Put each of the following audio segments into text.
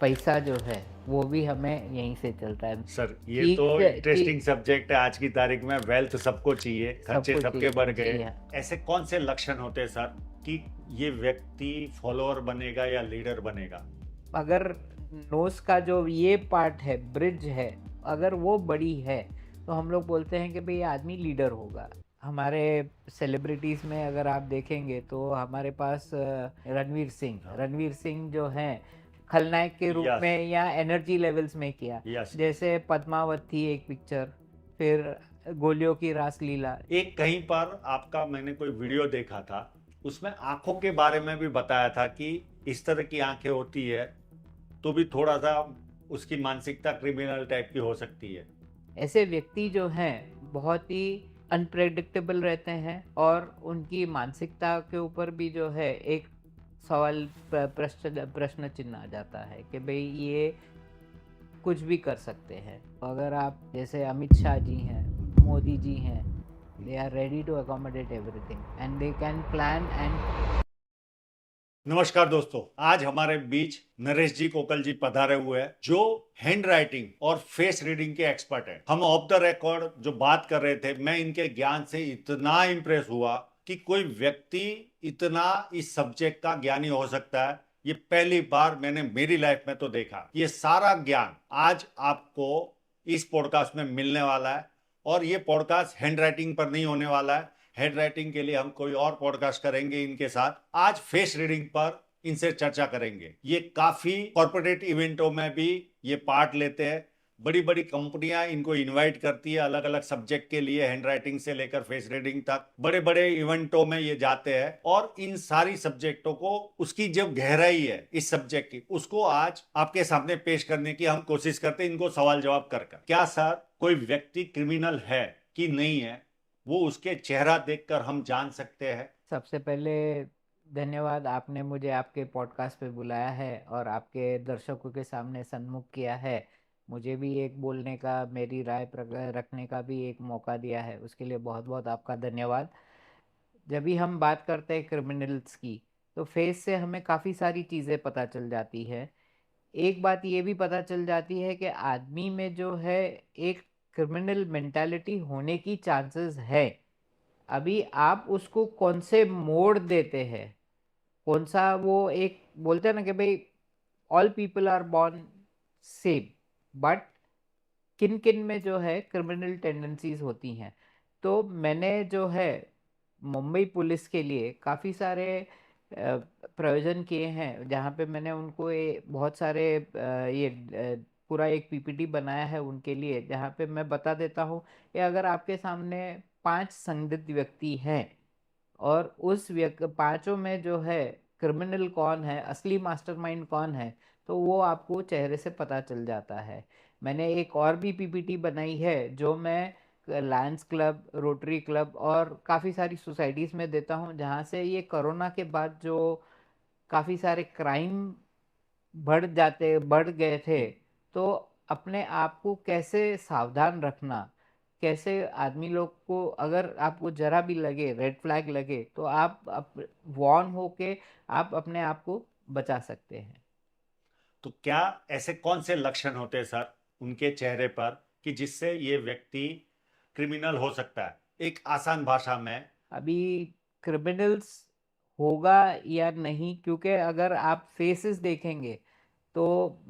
पैसा जो है वो भी हमें यहीं से चलता है। सर ये तो चीज इंटरेस्टिंग चीज सब्जेक्ट है। आज की तारीख में वेल्थ सबको चाहिए, खर्चे सबको सबके बढ़ चाहिए गए। जी हाँ। ऐसे कौन से लक्षण होते हैं सर कि ये व्यक्ति फॉलोअर बनेगा या लीडर बनेगा? अगर नोज का जो ये पार्ट है, ब्रिज है, अगर वो बड़ी है तो हम लोग बोलते हैं कि भाई ये आदमी लीडर होगा। हमारे सेलिब्रिटीज़ में अगर आप देखेंगे तो हमारे पास हाँ। रणवीर सिंह जो हैं खलनायक के रूप यस। में या एनर्जी लेवल्स में किया। Yes yes. जैसे पद्मावत थी एक पिक्चर, फिर गोलियों की रासलीला। एक कहीं पर आपका मैंने कोई वीडियो देखा था, उसमें आंखों के बारे में भी बताया था कि इस तरह की आंखें होती है तो भी थोड़ा सा उसकी मानसिकता क्रिमिनल टाइप की हो सकती है। ऐसे व्यक्ति जो हैं बहुत ही अनप्रेडिक्टेबल रहते हैं और उनकी मानसिकता के ऊपर भी जो है एक सवाल प्रश्न प्रश्न चिन्ह आ जाता है कि भाई ये कुछ भी कर सकते हैं। अगर आप जैसे अमित शाह जी हैं, मोदी जी हैं, they are ready to accommodate everything and they can plan and. नमस्कार दोस्तों, आज हमारे बीच नरेश जी कोकल जी पधारे हुए हैं जो हैंड राइटिंग और फेस रीडिंग के एक्सपर्ट हैं। हम ऑफ द रिकॉर्ड जो बात कर रहे थे, मैं इनके ज्ञान से इतना इंप्रेस हुआ कि कोई व्यक्ति इतना इस सब्जेक्ट का ज्ञानी हो सकता है, ये पहली बार मैंने मेरी लाइफ में तो देखा। ये सारा ज्ञान आज आपको इस पॉडकास्ट में मिलने वाला है। और ये पॉडकास्ट हैंड राइटिंग पर नहीं होने वाला है। हेड राइटिंग के लिए हम कोई और पॉडकास्ट करेंगे इनके साथ। आज फेस रीडिंग पर इनसे चर्चा करेंगे। ये काफी कॉर्पोरेट इवेंटों में भी ये पार्ट लेते हैं। बड़ी बड़ी कंपनियां इनको इनवाइट करती है अलग अलग सब्जेक्ट के लिए, हैंड राइटिंग से लेकर फेस रीडिंग तक बड़े बड़े इवेंटों में ये जाते हैं। और इन सारी सब्जेक्टों को, उसकी जो गहराई है इस सब्जेक्ट की, उसको आज आपके सामने पेश करने की हम कोशिश करते हैं, इनको सवाल जवाब कर कर। क्या सर कोई व्यक्ति क्रिमिनल है कि नहीं है, वो उसके चेहरा देखकर हम जान सकते हैं? सबसे पहले धन्यवाद, आपने मुझे आपके पॉडकास्ट पे बुलाया है और आपके दर्शकों के सामने सन्मुख किया है। मुझे भी एक बोलने का, मेरी राय रखने का भी एक मौका दिया है, उसके लिए बहुत बहुत आपका धन्यवाद। जब भी हम बात करते हैं क्रिमिनल्स की तो फेस से हमें काफ़ी सारी चीज़ें पता चल जाती है। एक बात ये भी पता चल जाती है कि आदमी में जो है एक क्रिमिनल मेंटालिटी होने की चांसेस है। अभी आप उसको कौन से मोड़ देते हैं, कौन सा वो एक बोलते हैं ना कि भाई all people are born same, but किन किन में जो है क्रिमिनल टेंडेंसीज होती हैं। तो मैंने जो है मुंबई पुलिस के लिए काफ़ी सारे प्रयोजन किए हैं, जहाँ पे मैंने उनको बहुत सारे पूरा एक पीपीटी बनाया है उनके लिए, जहाँ पे मैं बता देता हूँ कि अगर आपके सामने 5 संदिग्ध व्यक्ति हैं और उस व्यक्ति पांचों में जो है क्रिमिनल कौन है, असली मास्टरमाइंड कौन है, तो वो आपको चेहरे से पता चल जाता है। मैंने एक और भी पीपीटी बनाई है जो मैं लायंस क्लब, रोटरी क्लब और काफ़ी सारी सोसाइटीज़ में देता हूँ, जहाँ से ये कोरोना के बाद जो काफ़ी सारे क्राइम बढ़ गए थे, तो अपने आप को कैसे सावधान रखना, कैसे आदमी लोग को अगर आपको जरा भी लगे, रेड फ्लैग लगे, तो आप वॉर्न होके आप अपने आप को बचा सकते हैं। तो क्या ऐसे कौन से लक्षण होते हैं सर उनके चेहरे पर कि जिससे ये व्यक्ति क्रिमिनल हो सकता है, एक आसान भाषा में? अभी क्रिमिनल्स होगा या नहीं, क्योंकि अगर आप फेसेस देखेंगे तो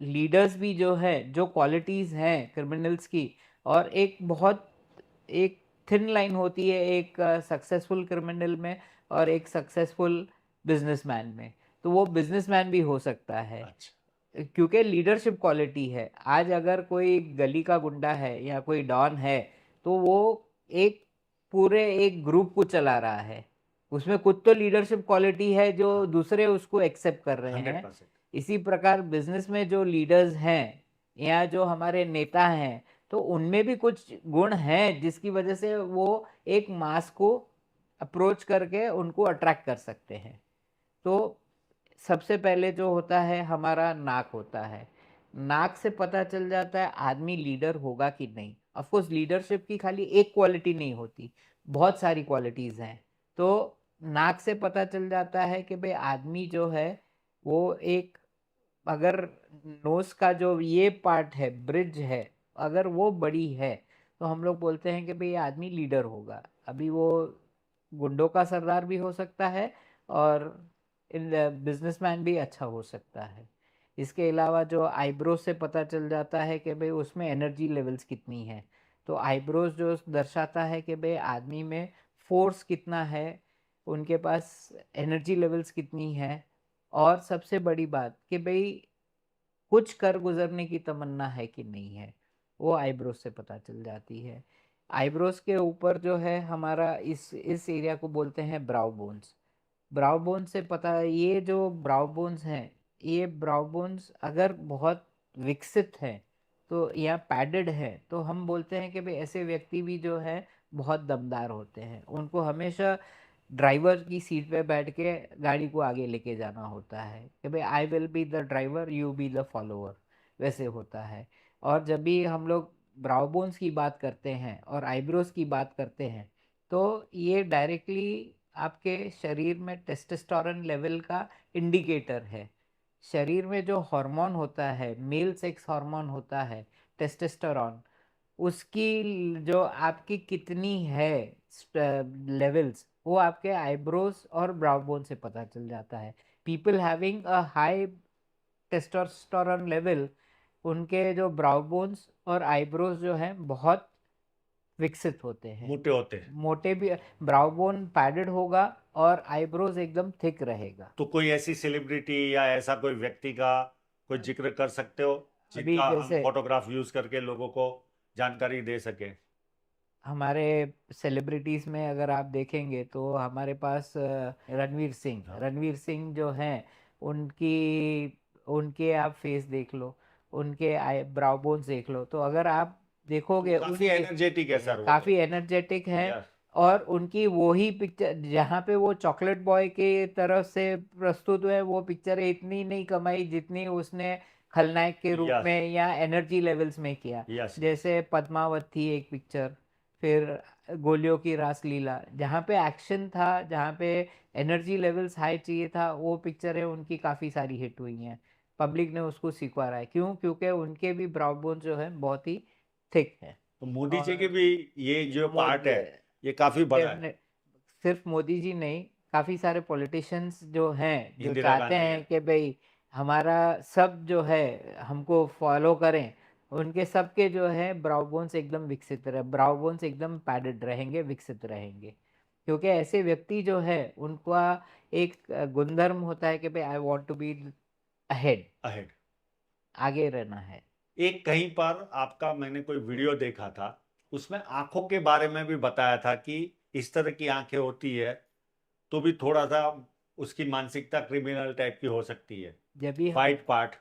लीडर्स भी जो है, जो क्वालिटीज़ हैं क्रिमिनल्स की, और एक थिन लाइन होती है एक सक्सेसफुल क्रिमिनल में और एक सक्सेसफुल बिजनेसमैन में। तो वो बिजनेसमैन भी हो सकता है अच्छा। क्योंकि लीडरशिप क्वालिटी है। आज अगर कोई गली का गुंडा है या कोई डॉन है तो वो एक पूरे एक ग्रुप को चला रहा है, उसमें कुछ तो लीडरशिप क्वालिटी है जो हाँ। दूसरे उसको एक्सेप्ट कर रहे हंड्रेड हैं। परसेंट इसी प्रकार बिजनेस में जो लीडर्स हैं या जो हमारे नेता हैं, तो उनमें भी कुछ गुण हैं जिसकी वजह से वो एक मास को अप्रोच करके उनको अट्रैक्ट कर सकते हैं। तो सबसे पहले जो होता है हमारा नाक होता है। नाक से पता चल जाता है आदमी लीडर होगा कि नहीं। ऑफ कोर्स लीडरशिप की खाली एक क्वालिटी नहीं होती, बहुत सारी क्वालिटीज़ हैं। तो नाक से पता चल जाता है कि भाई आदमी जो है वो एक अगर नोज का जो ये पार्ट है, ब्रिज है, अगर वो बड़ी है तो हम लोग बोलते हैं कि भाई ये आदमी लीडर होगा। अभी वो गुंडों का सरदार भी हो सकता है और इन बिजनेसमैन भी अच्छा हो सकता है। इसके अलावा जो आईब्रो से पता चल जाता है कि भाई उसमें एनर्जी लेवल्स कितनी है। तो आईब्रोज जो दर्शाता है कि भाई आदमी में फोर्स कितना है, उनके पास एनर्जी लेवल्स कितनी है। और सबसे बड़ी बात कि भाई कुछ कर गुजरने की तमन्ना है कि नहीं है, वो आईब्रोज से पता चल जाती है। आईब्रोज के ऊपर जो है हमारा इस एरिया को बोलते हैं ब्राउ बोन्स। ब्राउ बोन्स से पता है, ये जो ब्राउ बोन्स हैं, ये ब्राउ बोन्स अगर बहुत विकसित हैं तो या पैडेड है तो हम बोलते हैं कि भाई ऐसे व्यक्ति भी जो है बहुत दमदार होते हैं। उनको हमेशा ड्राइवर की सीट पे बैठ के गाड़ी को आगे लेके जाना होता है कि भाई I will be the driver, you be the follower, वैसे होता है। और जब भी हम लोग ब्राउ बोन्स की बात करते हैं और आईब्रोज की बात करते हैं तो ये डायरेक्टली आपके शरीर में टेस्टोस्टेरोन लेवल का इंडिकेटर है। शरीर में जो हार्मोन होता है, मेल सेक्स हार्मोन होता है, टेस्टोस्टेरोन, उसकी जो आपकी कितनी है लेवल्स, वो आपके आईब्रोज और ब्राउ बोन से पता चल जाता है। People having a high testosterone level, उनके जो ब्राउ बोन्स और आईब्रोज जो हैं बहुत विकसित होते हैं। मोटे होते हैं। मोटे भी, ब्राउ बोन पैडेड होगा और आईब्रोज एकदम थिक रहेगा। तो कोई ऐसी सेलिब्रिटी या ऐसा कोई व्यक्ति का कोई जिक्र कर सकते हो अभी जिनका हम जैसे फोटोग्राफ यूज करके लोगों को जानकारी दे सके? हमारे सेलिब्रिटीज में अगर आप देखेंगे तो हमारे पास हाँ। रणवीर सिंह जो हैं, उनकी उनके आप फेस देख लो, उनके आई ब्राउ बोन्स देख लो, तो अगर आप तो देखोगे काफी उनके एनर्जेटिक है सर वो तो। काफी एनर्जेटिक हैं। यस। और उनकी वही पिक्चर जहाँ पे वो चॉकलेट बॉय के तरफ से प्रस्तुत हुए, वो पिक्चर इतनी नहीं कमाई जितनी उसने खलनायक के रूप यस। में या एनर्जी लेवल्स में किया। यस। जैसे पद्मावत थी एक पिक्चर, फिर गोलियों की रासलीला, जहाँ पे एक्शन था, जहाँ पे एनर्जी लेवल्स हाई चाहिए था, वो पिक्चरें उनकी काफ़ी सारी हिट हुई हैं। पब्लिक ने उसको स्वीकारा है, क्यों? क्योंकि उनके भी ब्राउ बोन जो है बहुत ही थिक है। तो मोदी जी की और भी ये जो पार्ट है ये काफी बड़ा है। डेफिनेट, सिर्फ मोदी जी नहीं, काफ़ी सारे पॉलिटिशियंस जो हैं जो इंदिरा चाहते गांधी है। हैं कि भाई हमारा सब जो है हमको फॉलो करें, उनके सबके जो है ब्राउ बोन्स एकदम विकसित रहे, ब्राउ बोन्स एकदम पैडेड रहेंगे, विकसित रहेंगे। क्योंकि ऐसे व्यक्ति जो है उनका एक गुणधर्म होता है कि भाई I want to be ahead, ahead. आगे रहना है। एक कहीं पर आपका मैंने कोई वीडियो देखा था, उसमें आंखों के बारे में भी बताया था कि इस तरह की आंखें होती है तो भी थोड़ा सा उसकी मानसिकता क्रिमिनल टाइप की हो सकती है। जब भी फाइट पार्ट।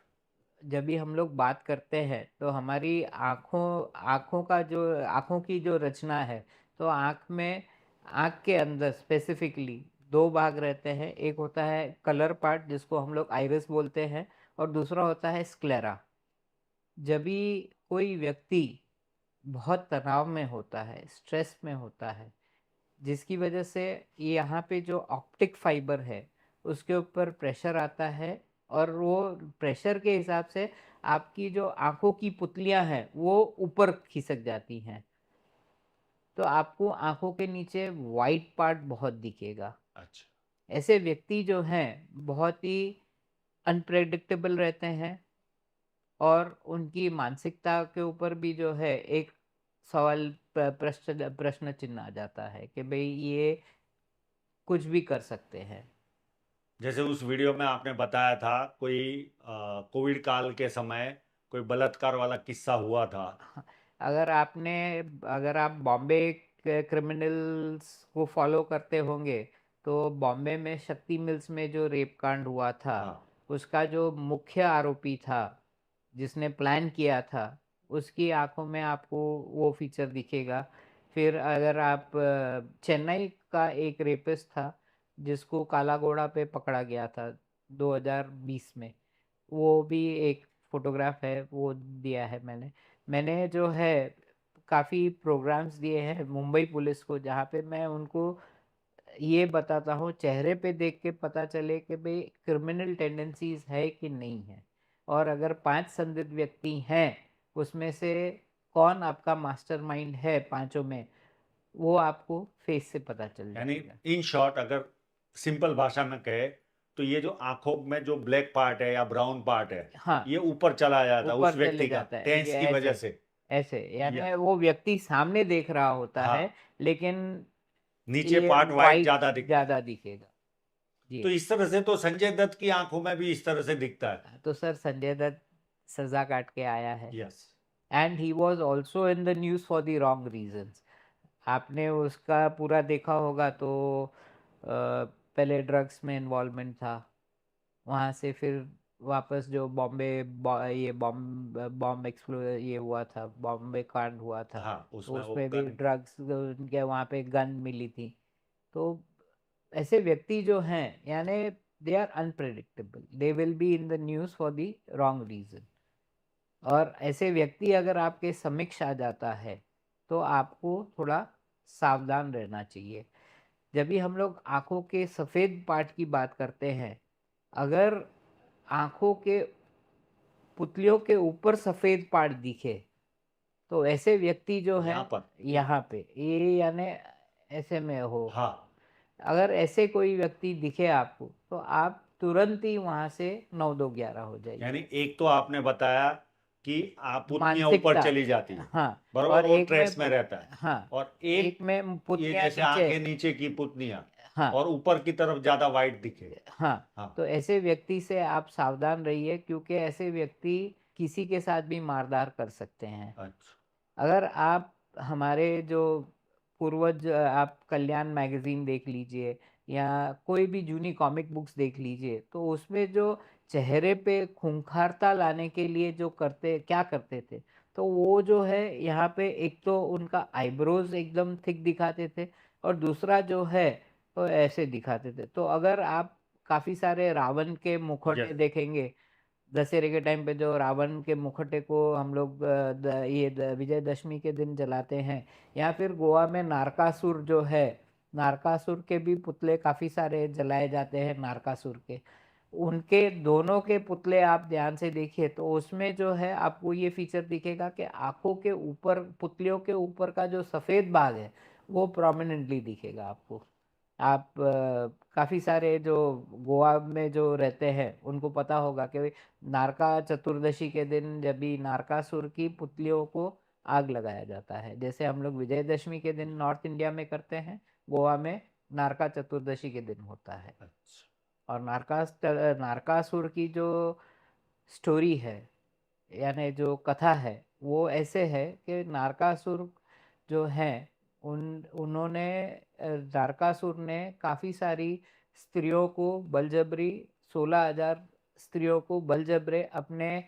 जब भी हम लोग बात करते हैं तो हमारी आँखों आँखों का जो आँखों की जो रचना है, तो आँख में, आँख के अंदर स्पेसिफिकली दो भाग रहते हैं। एक होता है कलर पार्ट जिसको हम लोग आइरिस बोलते हैं, और दूसरा होता है स्क्लेरा। जब भी कोई व्यक्ति बहुत तनाव में होता है, स्ट्रेस में होता है, जिसकी वजह से ये यहाँ पे जो ऑप्टिक फाइबर है उसके ऊपर प्रेशर आता है, और वो प्रेशर के हिसाब से आपकी जो आंखों की पुतलियां हैं वो ऊपर खिसक जाती हैं। तो आपको आंखों के नीचे वाइट पार्ट बहुत दिखेगा। अच्छा। ऐसे व्यक्ति जो हैं बहुत ही अनप्रेडिक्टेबल रहते हैं, और उनकी मानसिकता के ऊपर भी जो है एक सवाल, प्रश्न प्रश्न चिन्ह आ जाता है कि भाई ये कुछ भी कर सकते हैं। जैसे उस वीडियो में आपने बताया था कोई कोविड काल के समय कोई बलात्कार वाला किस्सा हुआ था। हाँ, अगर आपने अगर आप बॉम्बे क्रिमिनल्स को फॉलो करते होंगे तो बॉम्बे में शक्ति मिल्स में जो रेप कांड हुआ था, हाँ। उसका जो मुख्य आरोपी था, जिसने प्लान किया था, उसकी आंखों में आपको वो फीचर दिखेगा। फिर अगर आप चेन्नई का एक रेपिस्ट था जिसको काला घोड़ा पे पकड़ा गया था 2020 में, वो भी एक फोटोग्राफ है, वो दिया है मैंने। मैंने जो है काफ़ी प्रोग्राम्स दिए हैं मुंबई पुलिस को, जहाँ पे मैं उनको ये बताता हूँ, चेहरे पे देख के पता चले कि भाई क्रिमिनल टेंडेंसीज है कि नहीं है। और अगर 5 संदिग्ध व्यक्ति हैं, उसमें से कौन आपका मास्टरमाइंड है पांचों में, वो आपको फेस से पता चल यानी जाएगा। इन शॉर्ट अगर सिंपल भाषा में कहे तो ये जो आंखों में जो ब्लैक पार्ट है या ब्राउन पार्ट है, हाँ, ये ऊपर चला जाता है ऊपर उस चले व्यक्ति का जाता है टेंस ये की वजह ऐसे। से। ऐसे या यानी वो व्यक्ति सामने देख रहा होता हाँ, है, लेकिन नीचे ये पार्ट वाइट वाइट ज्यादा दिखता है। ज्यादा दिखेगा। जी। तो इस तरह से तो संजय दत्त की आंखों में भी इस तरह से दिखता है। तो सर संजय दत्त सजा काट के आया है, yes. And he was also in the news for the wrong reasons. आपने उसका पूरा देखा होगा तो पहले ड्रग्स में इन्वॉल्वमेंट था, वहाँ से फिर वापस जो ये बॉम्ब एक्सप्लो ये हुआ था, बॉम्बे कांड हुआ था, हाँ, तो उसमें वो उसमें भी गन। ड्रग्स उनके वहाँ पे गन मिली थी। तो ऐसे व्यक्ति जो हैं, यानी they are unpredictable, they will be in the news for the wrong reason. और ऐसे व्यक्ति अगर आपके समक्ष आ जाता है तो आपको थोड़ा सावधान रहना चाहिए। जब भी हम लोग आंखों के सफ़ेद पार्ट की बात करते हैं, अगर आंखों के पुतलियों के ऊपर सफ़ेद पार्ट दिखे, तो ऐसे व्यक्ति जो है यहाँ पर यहाँ पे ये यानी ऐसे में हो, हाँ, अगर ऐसे कोई व्यक्ति दिखे आपको, तो आप तुरंत ही वहां से 9-2-11 हो यानी जाइए। एक तो आपने बताया कि आप पुतलियां ऊपर मानसिकता। चली जाती है, हाँ। बरोबर, और वो एक में ट्रेस में रहता है। हाँ, और एक एक में ये पुतलियां जैसे नीचे। आंखें नीचे की पुतलियां हाँ। और ऊपर की तरफ ज्यादा वाइट दिखे। हाँ, हाँ। तो ऐसे व्यक्ति से आप सावधान रहिए, क्योंकि ऐसे व्यक्ति किसी के साथ भी मारधाड़ कर सकते हैं। अच्छा। अगर आप हमारे जो पूर्वज, आप कल्याण मैगजीन देख लीजिए या कोई भी जूनी कॉमिक बुक्स देख लीजिए, तो उसमें जो चेहरे पे खूंखारता लाने के लिए जो क्या करते थे, तो वो जो है यहाँ पे एक तो उनका आईब्रोज एकदम थिक दिखाते थे, और दूसरा जो है तो ऐसे दिखाते थे। तो अगर आप काफी सारे रावण के मुखौटे यस। देखेंगे, दशहरे के टाइम पे जो रावण के मुखौटे को हम लोग विजयदशमी के दिन जलाते हैं, या फिर गोवा में नारकासुर जो है, नारकासुर के भी पुतले काफी सारे जलाए जाते हैं, नारकासुर के। उनके दोनों के पुतले आप ध्यान से देखिए, तो उसमें जो है आपको ये फीचर दिखेगा कि आंखों के ऊपर, पुतलियों के ऊपर का जो सफेद भाग है वो प्रोमिनेंटली दिखेगा आपको। आप काफी सारे जो गोवा में जो रहते हैं उनको पता होगा कि नारका चतुर्दशी के दिन जब भी नारकासुर की पुतलियों को आग लगाया जाता है, जैसे हम लोग विजयदशमी के दिन नॉर्थ इंडिया में करते हैं, गोवा में नारका चतुर्दशी के दिन होता है। अच्छा। और नारकासुर की जो स्टोरी है, यानी जो कथा है, वो ऐसे है कि नारकासुर जो हैं, उन्होंने नारकासुर ने काफ़ी सारी स्त्रियों को बलजबरी, 16,000 स्त्रियों को बलजबरे अपने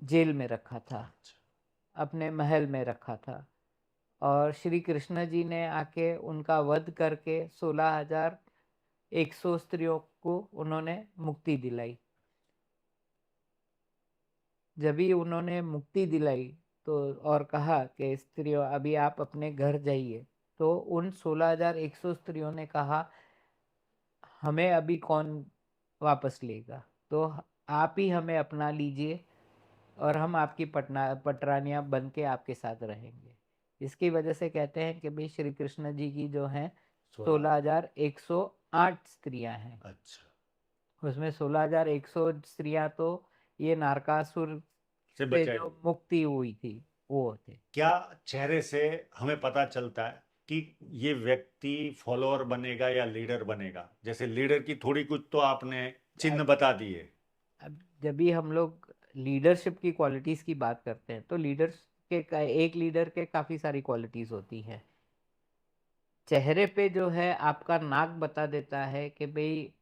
जेल में रखा था, अच्छा। अपने महल में रखा था। और श्री कृष्ण जी ने आके उनका वध करके 16,100 स्त्रियों को उन्होंने मुक्ति दिलाई। जब भी उन्होंने मुक्ति दिलाई, तो और कहा कि स्त्रियों अभी आप अपने घर जाइए, तो उन 16,100 स्त्रियों ने कहा हमें अभी कौन वापस लेगा, तो आप ही हमें अपना लीजिए, और हम आपकी पटरानियां बन के आपके साथ रहेंगे। इसकी वजह से कहते हैं कि भाई श्री कृष्ण जी की जो हैं 16। 16,108 स्त्रियां हैं। अच्छा। उसमें 16,100 स्त्रियां तो ये नारकासुर से से बचाई जो गई। मुक्ति हुई थी वो थे। क्या चेहरे से हमें पता चलता है कि ये व्यक्ति फॉलोअर बनेगा या लीडर बनेगा? जैसे लीडर की थोड़ी कुछ तो आपने चिन्ह अब बता दिए। अब जब भी हम लोग लीडरशिप की क्वालिटीज की बात करते हैं, तो एक लीडर के काफी सारी क्वालिटीज होती हैं। चेहरे पे जो है आपका नाक बता देता है कि भाई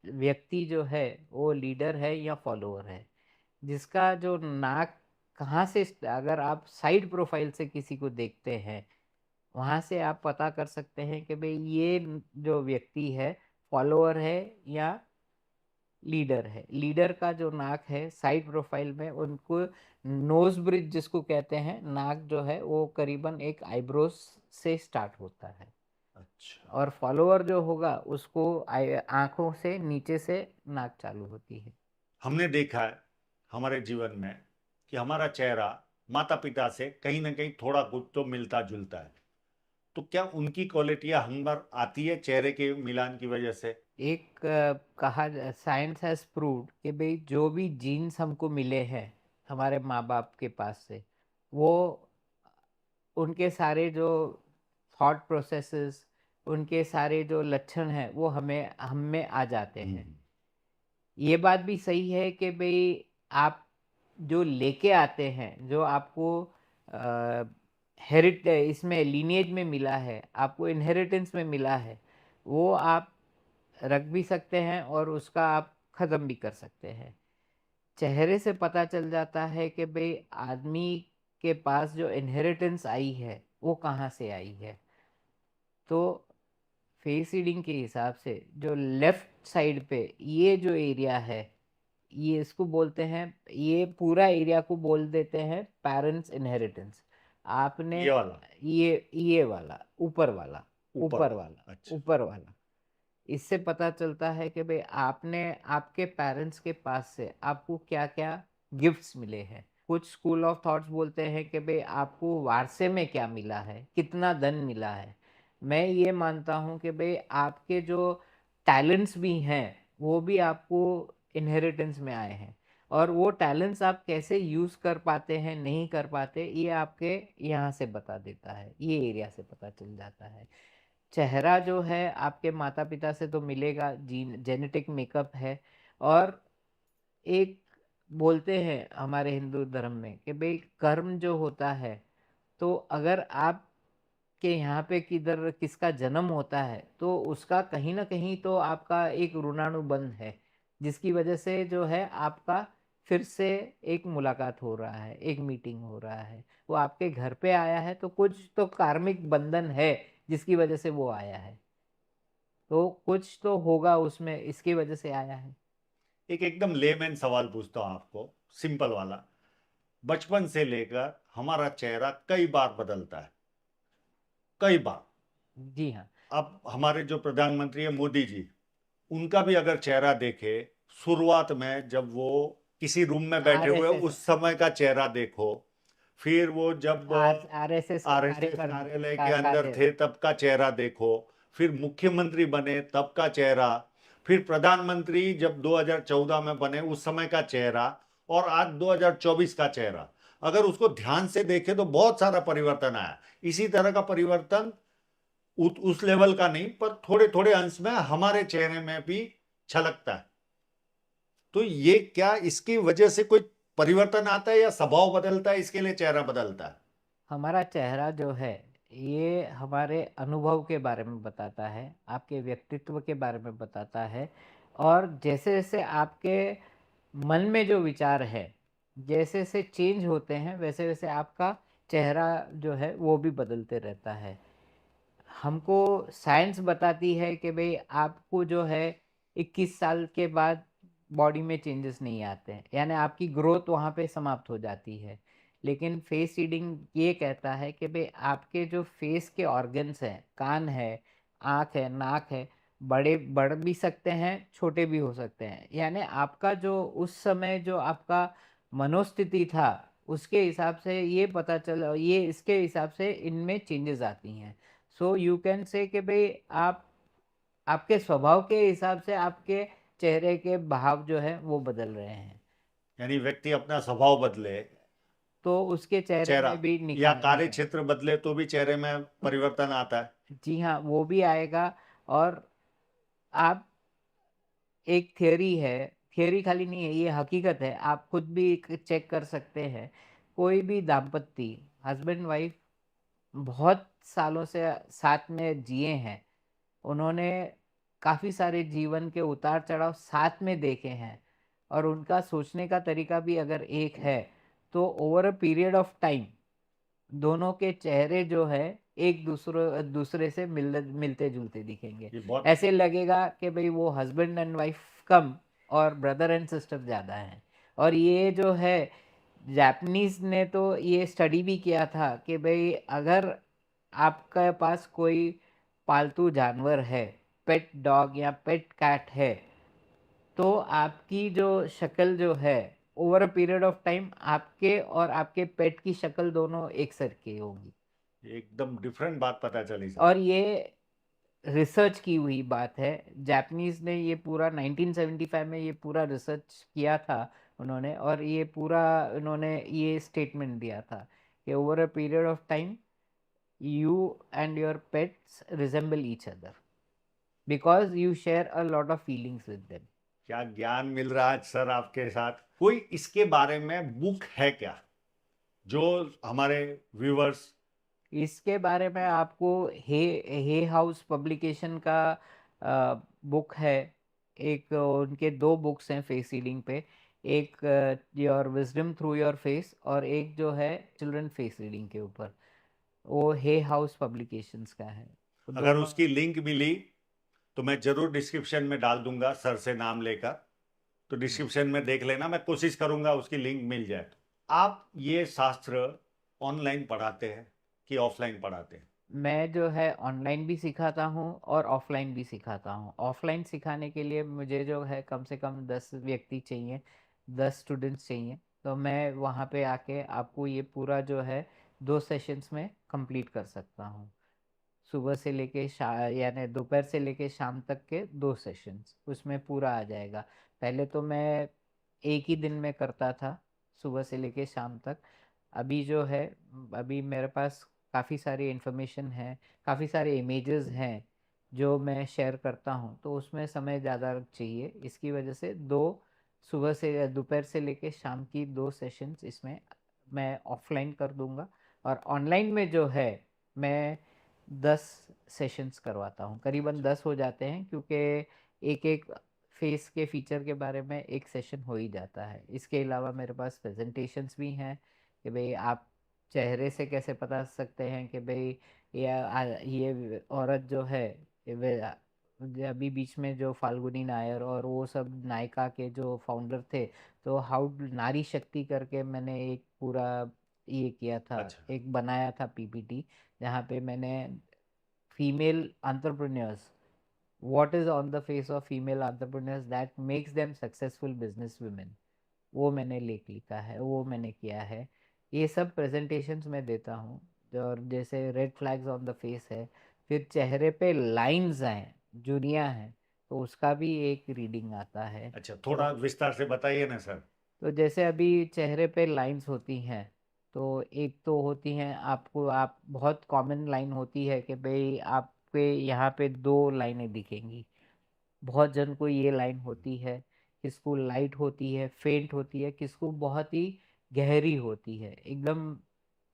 व्यक्ति जो है वो लीडर है या फॉलोअर है। जिसका जो नाक कहाँ से, अगर आप साइड प्रोफाइल से किसी को देखते हैं, वहां से आप पता कर सकते हैं कि भाई ये जो व्यक्ति है फॉलोअर है या लीडर है। लीडर का जो नाक है साइड प्रोफाइल में, उनको नोज ब्रिज जिसको कहते हैं, नाक जो है वो करीबन एक आईब्रोज से स्टार्ट होता है। अच्छा। और फॉलोअर जो होगा उसको आंखों से नीचे से नाक चालू होती है। हमने देखा है हमारे जीवन में कि हमारा चेहरा माता पिता से कहीं ना कहीं थोड़ा कुछ तो मिलता जुलता है, तो क्या उनकी क्वालिटियां हम पर आती है चेहरे के मिलान की वजह से? एक कहा साइंस हैज प्रूव्ड कि भाई जो भी जीन्स हमको मिले हैं हमारे माँ बाप के पास से, वो उनके सारे जो थॉट प्रोसेसेस, उनके सारे जो लक्षण हैं वो हमें हम में आ जाते हैं। ये बात भी सही है कि भाई आप जो लेके आते हैं, जो आपको हेरिट इसमें लीनिएज में मिला है, आपको इनहेरिटेंस में मिला है, वो आप रख भी सकते हैं और उसका आप ख़त्म भी कर सकते हैं। चेहरे से पता चल जाता है कि भाई आदमी के पास जो इनहेरिटेंस आई है वो कहाँ से आई है। तो फेस रीडिंग के हिसाब से जो लेफ्ट साइड पे ये जो एरिया है, ये इसको बोलते हैं, ये पूरा एरिया को बोल देते हैं पेरेंट्स इनहेरिटेंस। आपने ये वाला ये वाला ऊपर वाला, ऊपर ऊपर वाला, वाला, अच्छा। ऊपर वाला, इससे पता चलता है कि भाई आपने आपके पेरेंट्स के पास से आपको क्या क्या गिफ्ट्स मिले हैं। कुछ स्कूल ऑफ थॉट्स बोलते हैं कि भाई आपको वारसे में क्या मिला है, कितना धन मिला है। मैं ये मानता हूँ कि भाई आपके जो टैलेंट्स भी हैं वो भी आपको इनहेरिटेंस में आए हैं, और वो टैलेंट्स आप कैसे यूज़ कर पाते हैं नहीं कर पाते ये आपके यहाँ से बता देता है, ये एरिया से पता चल जाता है। चेहरा जो है आपके माता पिता से तो मिलेगा, जीन जेनेटिक मेकअप है। और एक बोलते हैं हमारे हिंदू धर्म में कि भाई कर्म जो होता है, तो अगर आप के यहाँ पे किधर किसका जन्म होता है तो उसका कहीं ना कहीं तो आपका एक ऋणानुबंध है, जिसकी वजह से जो है आपका फिर से एक मुलाकात हो रहा है, एक मीटिंग हो रहा है, वो आपके घर पे आया है, तो कुछ तो कार्मिक बंधन है जिसकी वजह से वो आया है। तो कुछ तो होगा उसमें, इसकी वजह से आया है। एक एकदम लेमैन सवाल पूछता हूँ आपको, सिंपल वाला। बचपन से लेकर हमारा चेहरा कई बार बदलता है, कई बार। जी हाँ। अब हमारे जो प्रधानमंत्री है मोदी जी, उनका भी अगर चेहरा देखे, शुरुआत में जब वो किसी रूम में बैठे हुए आरएसएस, उस समय का चेहरा देखो, फिर वो जब आरएसएस के आरएसएस कार्यालय के अंदर कार्य। थे तब का चेहरा देखो, फिर मुख्यमंत्री बने तब का चेहरा, फिर प्रधानमंत्री जब 2014 में बने उस समय का चेहरा, और आज 2024 का चेहरा, अगर उसको ध्यान से देखे तो बहुत सारा परिवर्तन आया। इसी तरह का परिवर्तन उस लेवल का नहीं, पर थोड़े थोड़े अंश में हमारे चेहरे में भी छलकता है। तो ये क्या इसकी वजह से कोई परिवर्तन आता है या स्वभाव बदलता है इसके लिए चेहरा बदलता है? हमारा चेहरा जो है ये हमारे अनुभव के बारे में बताता है, आपके व्यक्तित्व के बारे में बताता है। और जैसे जैसे आपके मन में जो विचार है जैसे जैसे चेंज होते हैं, वैसे वैसे आपका चेहरा जो है वो भी बदलते रहता है। हमको साइंस बताती है कि भाई आपको जो है 21 साल के बाद बॉडी में चेंजेस नहीं आते हैं, यानी आपकी ग्रोथ वहाँ पे समाप्त हो जाती है। लेकिन फेस रीडिंग ये कहता है कि भाई आपके जो फेस के ऑर्गन्स हैं, कान है, आँख है, नाक है, बड़े बढ़ भी सकते हैं, छोटे भी हो सकते हैं। यानी आपका जो उस समय जो आपका मनोस्थिति था उसके हिसाब से ये पता चल, ये इसके हिसाब से इनमें चेंजेस आती हैं। सो यू कैन से कि भाई आप आपके स्वभाव के हिसाब से आपके चेहरे के भाव जो है वो बदल रहे हैं, यानी व्यक्ति अपना स्वभाव बदले, तो उसके चेहरे चेहरा, में भी या निखार कार्य निखार। क्षेत्र बदले तो भी चेहरे में परिवर्तन आता है? जी हाँ, वो भी आएगा। और आप, एक थियोरी है, थियोरी खाली नहीं है, ये हकीकत है, आप खुद भी चेक कर सकते हैं। कोई भी दाम्पत्य, हस्बैंड वाइफ, बहुत सालों से साथ में जिए हैं, उन्होंने काफ़ी सारे जीवन के उतार चढ़ाव साथ में देखे हैं, और उनका सोचने का तरीका भी अगर एक है, तो over a period of time दोनों के चेहरे जो है एक दूसरे दूसरे से मिलते जुलते दिखेंगे। ये बहुत ऐसे लगेगा कि भाई वो हस्बैंड एंड वाइफ कम और ब्रदर एंड सिस्टर ज़्यादा हैं। और ये जो है, जापानीज ने तो ये स्टडी भी किया था कि भाई अगर आपके पास कोई पालतू जानवर है, पेट डॉग या पेट कैट है, तो आपकी जो शक्ल जो है over a period of time आपके और आपके पेट की शक्ल दोनों एक सर की होगी। एकदम डिफरेंट बात पता चली सर। और ये रिसर्च की हुई बात है। जापानीज ने ये पूरा 1975 में ये पूरा रिसर्च किया था उन्होंने, और ये पूरा उन्होंने ये स्टेटमेंट दिया था कि over a period of time you and your pets resemble each other because you share a lot of feelings with them. क्या ज्ञान मिल रहा है सर आपके साथ। कोई इसके बारे में बुक है क्या जो हमारे व्यूवर्स। इसके बारे में आपको हे हाउस पब्लिकेशन का बुक है। एक उनके दो बुक्स हैं फेस रीडिंग पे, एक your wisdom through your face और एक जो है चिल्ड्रन फेस रीडिंग के ऊपर, वो हे हाउस पब्लिकेशंस का है। वो अगर दोनों उसकी लिंक मिली तो मैं जरूर डिस्क्रिप्शन में डाल दूंगा सर से नाम लेकर। तो डिस्क्रिप्शन में देख लेना, मैं कोशिश करूंगा उसकी लिंक मिल जाए। आप ये शास्त्र ऑनलाइन पढ़ाते हैं कि ऑफलाइन पढ़ाते हैं। मैं जो है ऑनलाइन भी सिखाता हूँ और ऑफलाइन भी सिखाता हूँ। ऑफलाइन सिखाने के लिए मुझे जो है कम से कम 10 व्यक्ति चाहिए, 10 स्टूडेंट्स चाहिए। तो मैं वहाँ पे आके आपको ये पूरा जो है 2 सेशंस में कंप्लीट कर सकता हूँ। सुबह से लेके यानी दोपहर से लेके शाम तक के 2 सेशंस उसमें पूरा आ जाएगा। पहले तो मैं एक ही दिन में करता था, सुबह से लेके शाम तक। अभी जो है, अभी मेरे पास काफ़ी सारी इन्फॉर्मेशन है, काफ़ी सारे इमेजेस हैं जो मैं शेयर करता हूँ, तो उसमें समय ज़्यादा चाहिए। इसकी वजह से सुबह से दोपहर से लेके शाम की 2 सेशंस इसमें मैं ऑफलाइन कर दूंगा। और ऑनलाइन में जो है मैं 10 सेशंस करवाता हूँ, करीबन 10 हो जाते हैं, क्योंकि एक एक फेस के फीचर के बारे में एक सेशन हो ही जाता है। इसके अलावा मेरे पास प्रेजेंटेशंस भी हैं कि भाई आप चेहरे से कैसे बता सकते हैं कि भाई ये औरत जो है, अभी बीच में जो फाल्गुनी नायर और वो सब नायका के जो फाउंडर थे, तो हाउ नारी शक्ति करके मैंने एक पूरा ये किया था, अच्छा। एक बनाया था पीपीटी, जहाँ पे मैंने female entrepreneurs, what is on the face of female entrepreneurs that makes them successful business women, वो मैंने लेख लिखा है, वो मैंने किया है। ये सब प्रेजेंटेशंस में देता हूँ। और जैसे red flags on the face है, फिर चेहरे पे लाइंस हैं, जुड़ियाँ हैं, तो उसका भी एक रीडिंग आता है। अच्छा, तो थोड़ा विस्तार से बताइए ना सर। तो जैसे अभी चेहरे पे लाइंस होती हैं, तो एक तो होती हैं, आपको आप बहुत कॉमन लाइन होती है कि भाई आपके यहाँ पे 2 लाइनें दिखेंगी। बहुत जन को ये लाइन होती है, किसको लाइट होती है, फेंट होती है, किसको बहुत ही गहरी होती है, एकदम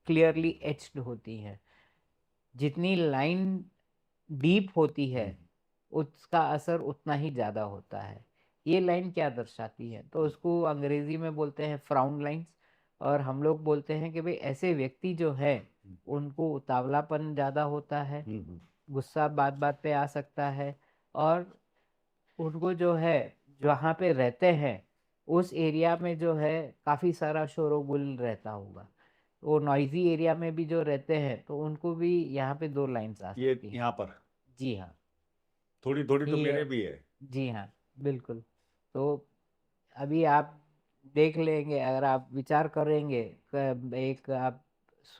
क्लियरली एच्ड होती है। जितनी लाइन डीप होती है उसका असर उतना ही ज़्यादा होता है। ये लाइन क्या दर्शाती है, तो उसको अंग्रेजी में बोलते हैं फ्राउन लाइंस। और हम लोग बोलते हैं कि भाई ऐसे व्यक्ति जो है उनको उतावलापन ज़्यादा होता है, गुस्सा बात बात पे आ सकता है, और उनको जो है जहाँ पे रहते हैं उस एरिया में जो है काफ़ी सारा शोरगुल रहता होगा। वो नॉइजी एरिया में भी जो रहते हैं तो उनको भी यहाँ पे 2 लाइन्स आ ये सकती हैं। यहाँ पर जी हाँ। थोड़ी थोड़ी तो ये मेरे भी है। जी हाँ, बिल्कुल। तो अभी आप देख लेंगे, अगर आप विचार करेंगे, एक आप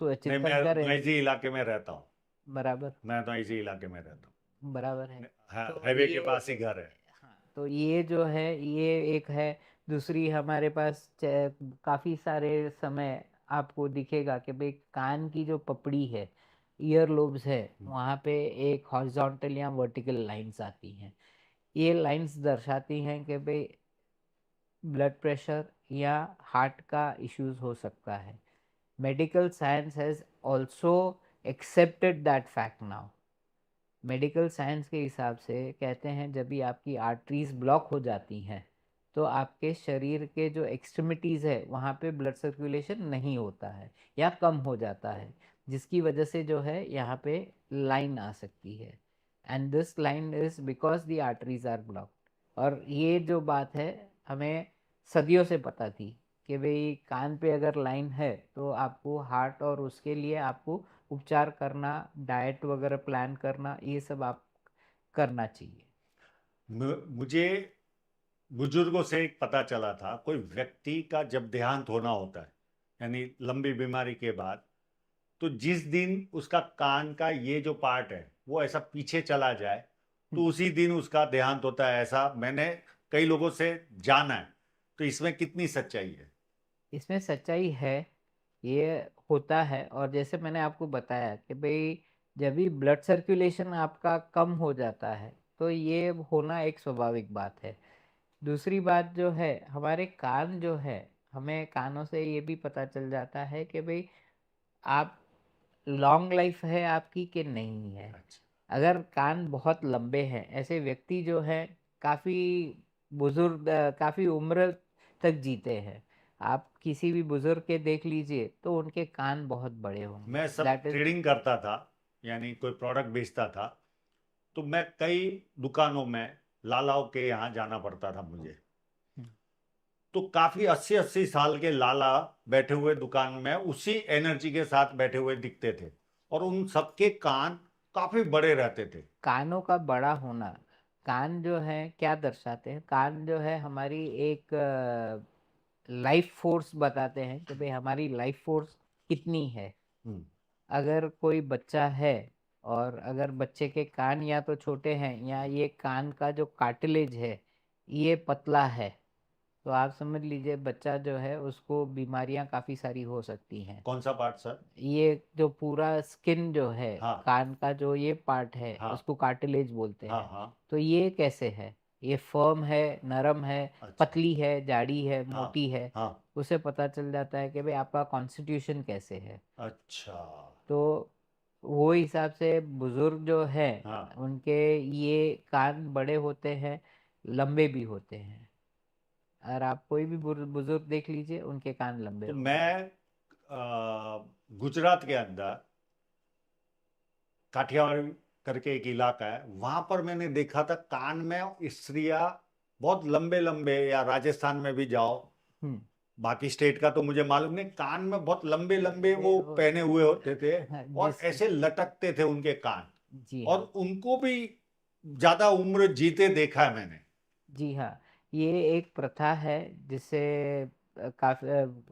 नहीं, चिंतन मैं करें। नॉइजी इलाके में रहता हूँ। बराबर। मैं नॉइजी इलाके में रहता बराबर है। हूँ। हाँ, तो हाईवे के ये, पास ही घर है। हाँ, तो ये जो है ये एक है। दूसरी हमारे पास काफी सारे समय आपको दिखेगा कि भाई कान की जो पपड़ी है, ईयर लोब्स है, वहाँ पे एक हॉरिजॉन्टल या वर्टिकल लाइंस आती हैं। ये लाइंस दर्शाती हैं कि भाई ब्लड प्रेशर या हार्ट का इश्यूज हो सकता है। Medical science has also accepted that fact now. Medical science के हिसाब से कहते हैं जब भी आपकी आर्टरीज ब्लॉक हो जाती हैं तो आपके शरीर के जो एक्सट्रीमिटीज़ है वहाँ पे ब्लड सर्कुलेशन नहीं होता है या कम हो जाता है, जिसकी वजह से जो है यहाँ पे लाइन आ सकती है। And this line is because the arteries are blocked. और ये जो बात है हमें सदियों से पता थी कि भाई कान पे अगर लाइन है तो आपको हार्ट और उसके लिए आपको उपचार करना, डाइट वगैरह प्लान करना, ये सब आप करना चाहिए। मुझे बुजुर्गों से एक पता चला था, कोई व्यक्ति का जब देहांत होना होता है, यानी लंबी बीमारी के बाद, तो जिस दिन उसका कान का ये जो पार्ट है वो ऐसा पीछे चला जाए, तो उसी दिन उसका देहांत होता है, ऐसा मैंने कई लोगों से जाना है। तो इसमें कितनी सच्चाई है? इसमें सच्चाई है, ये होता है। और जैसे मैंने आपको बताया कि भाई जब भी ब्लड सर्कुलेशन आपका कम हो जाता है तो ये होना एक स्वाभाविक बात है। दूसरी बात जो है, हमारे कान जो है, हमें कानों से ये भी पता चल जाता है कि भाई आप लॉन्ग लाइफ है आपकी कि नहीं है। अच्छा। अगर कान बहुत लंबे हैं, ऐसे व्यक्ति जो है काफ़ी बुजुर्ग, काफ़ी उम्र तक जीते हैं। आप किसी भी बुजुर्ग के देख लीजिए तो उनके कान बहुत बड़े होंगे। मैं सब दैट इज। ट्रेडिंग करता था, यानी कोई प्रोडक्ट बेचता था, तो मैं कई दुकानों में लालाओं के यहाँ जाना पड़ता था मुझे। तो काफी 80-80 साल के लाला बैठे हुए दुकान में उसी एनर्जी के साथ बैठे हुए दिखते थे, और उन सबके कान काफी बड़े रहते थे। कानों का बड़ा होना, कान जो है क्या दर्शाते हैं, कान जो है हमारी एक लाइफ फोर्स बताते हैं कि भाई हमारी लाइफ फोर्स कितनी है। हम्म। अगर कोई बच्चा है और अगर बच्चे के कान या तो छोटे हैं या ये कान का जो कार्टिलेज है ये पतला है, तो आप समझ लीजिए बच्चा जो है उसको बीमारियां काफ़ी सारी हो सकती हैं। कौन सा पार्ट सर? ये जो पूरा स्किन जो है, हाँ। कान का जो ये पार्ट है हाँ। उसको कार्टिलेज बोलते हाँ। हैं। हाँ। तो ये कैसे है, ये फर्म है, नरम है, अच्छा। पतली है, जाड़ी है, हाँ। मोटी है। हाँ। उसे पता चल जाता है कि भाई आपका कॉन्स्टिट्यूशन कैसे है। अच्छा। तो वो हिसाब से बुजुर्ग जो है हाँ। उनके ये कान बड़े होते हैं, लंबे भी होते हैं। और आप कोई भी बुजुर्ग देख लीजिए उनके कान लंबे तो होंगे। मैं गुजरात के अंदर काठियावाड़ करके एक इलाका है, वहां पर मैंने देखा था कान में स्त्रियां बहुत लंबे लंबे, या राजस्थान में भी जाओ, हम्म। बाकी स्टेट का तो मुझे मालूम नहीं, कान में बहुत लंबे लंबे ये वो पहने हुए होते थे, हाँ, और ऐसे लटकते थे उनके कान। जी और हाँ। उनको भी ज्यादा उम्र जीते देखा है मैंने। जी हाँ, ये एक प्रथा है जिससे काफी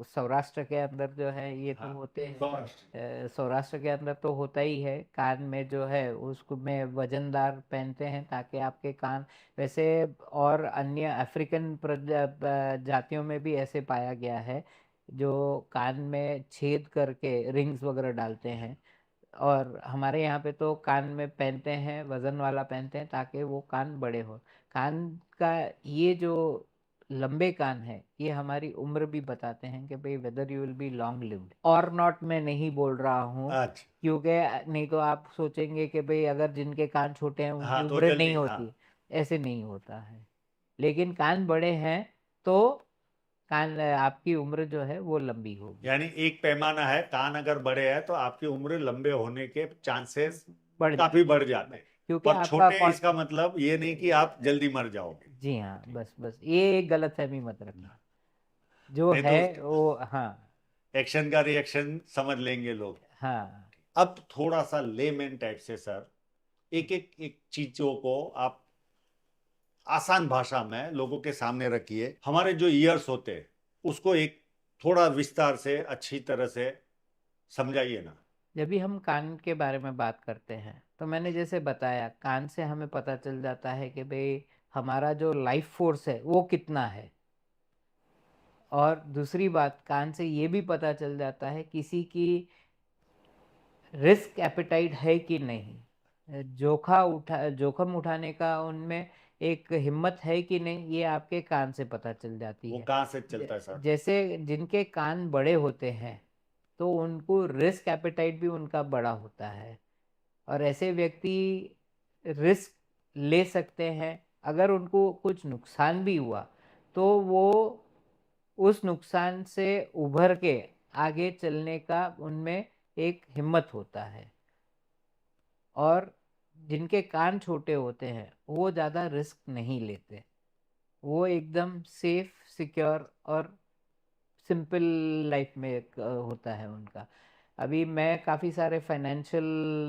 सौराष्ट्र के अंदर जो है ये तो हाँ। होते हैं। बस। सौराष्ट्र के अंदर तो होता ही है, कान में जो है उसको में वजनदार पहनते हैं ताकि आपके कान, वैसे और अन्य अफ्रीकन जातियों में भी ऐसे पाया गया है जो कान में छेद करके रिंग्स वगैरह डालते हैं। और हमारे यहाँ पे तो कान में पहनते हैं, वजन वाला पहनते हैं ताकि वो कान बड़े हो। कान का ये जो लंबे कान है ये हमारी उम्र भी बताते हैं कि भाई whether you will be long lived और नॉट। मैं नहीं बोल रहा हूँ अच्छा। क्योंकि नहीं तो आप सोचेंगे कि भाई अगर जिनके कान छोटे हैं उनकी हाँ, तो उम्र नहीं जल्दी, हाँ। होती। ऐसे नहीं होता है। लेकिन कान बड़े हैं तो कान आपकी उम्र जो है वो लंबी होगी। यानी एक पैमाना है, कान अगर बड़े हैं तो आपकी उम्र लंबे होने के चांसेस बढ़ काफी जाती बढ़ है जाते हैं। क्योंकि और आपका छोटे इसका मतलब ये नहीं कि आप जल्दी मर जाओगे। जी हाँ, ठीक। बस बस ये एक गलतफहमी मत रखना जो नहीं है तो वो। हाँ। एक्शन का रिएक्शन समझ लेंगे लोग। हाँ। अब थोड़ा सा लेमैन टाइप से सर, एक एक एक चीजों को आप आसान भाषा में लोगों के सामने रखिए। हमारे जो ईयर्स होते हैं उसको एक थोड़ा विस्तार से अच्छी तरह से समझाइए ना। जब भी हम कान के बारे में बात करते हैं तो मैंने जैसे बताया कान से हमें पता चल जाता है कि भाई हमारा जो लाइफ फोर्स है वो कितना है। और दूसरी बात, कान से ये भी पता चल जाता है किसी की रिस्क एपेटाइट है कि नहीं, जोखम उठाने का उनमें एक हिम्मत है कि नहीं, ये आपके कान से पता चल जाती वो है। कहाँ से चलता है सर? जैसे जिनके कान बड़े होते हैं तो उनको रिस्क एपेटाइट भी उनका बड़ा होता है। और ऐसे व्यक्ति रिस्क ले सकते हैं। अगर उनको कुछ नुकसान भी हुआ तो वो उस नुकसान से उभर के आगे चलने का उनमें एक हिम्मत होता है। और जिनके कान छोटे होते हैं वो ज़्यादा रिस्क नहीं लेते, वो एकदम सेफ, सिक्योर और सिंपल लाइफ में एक होता है उनका। अभी मैं काफ़ी सारे फाइनेंशियल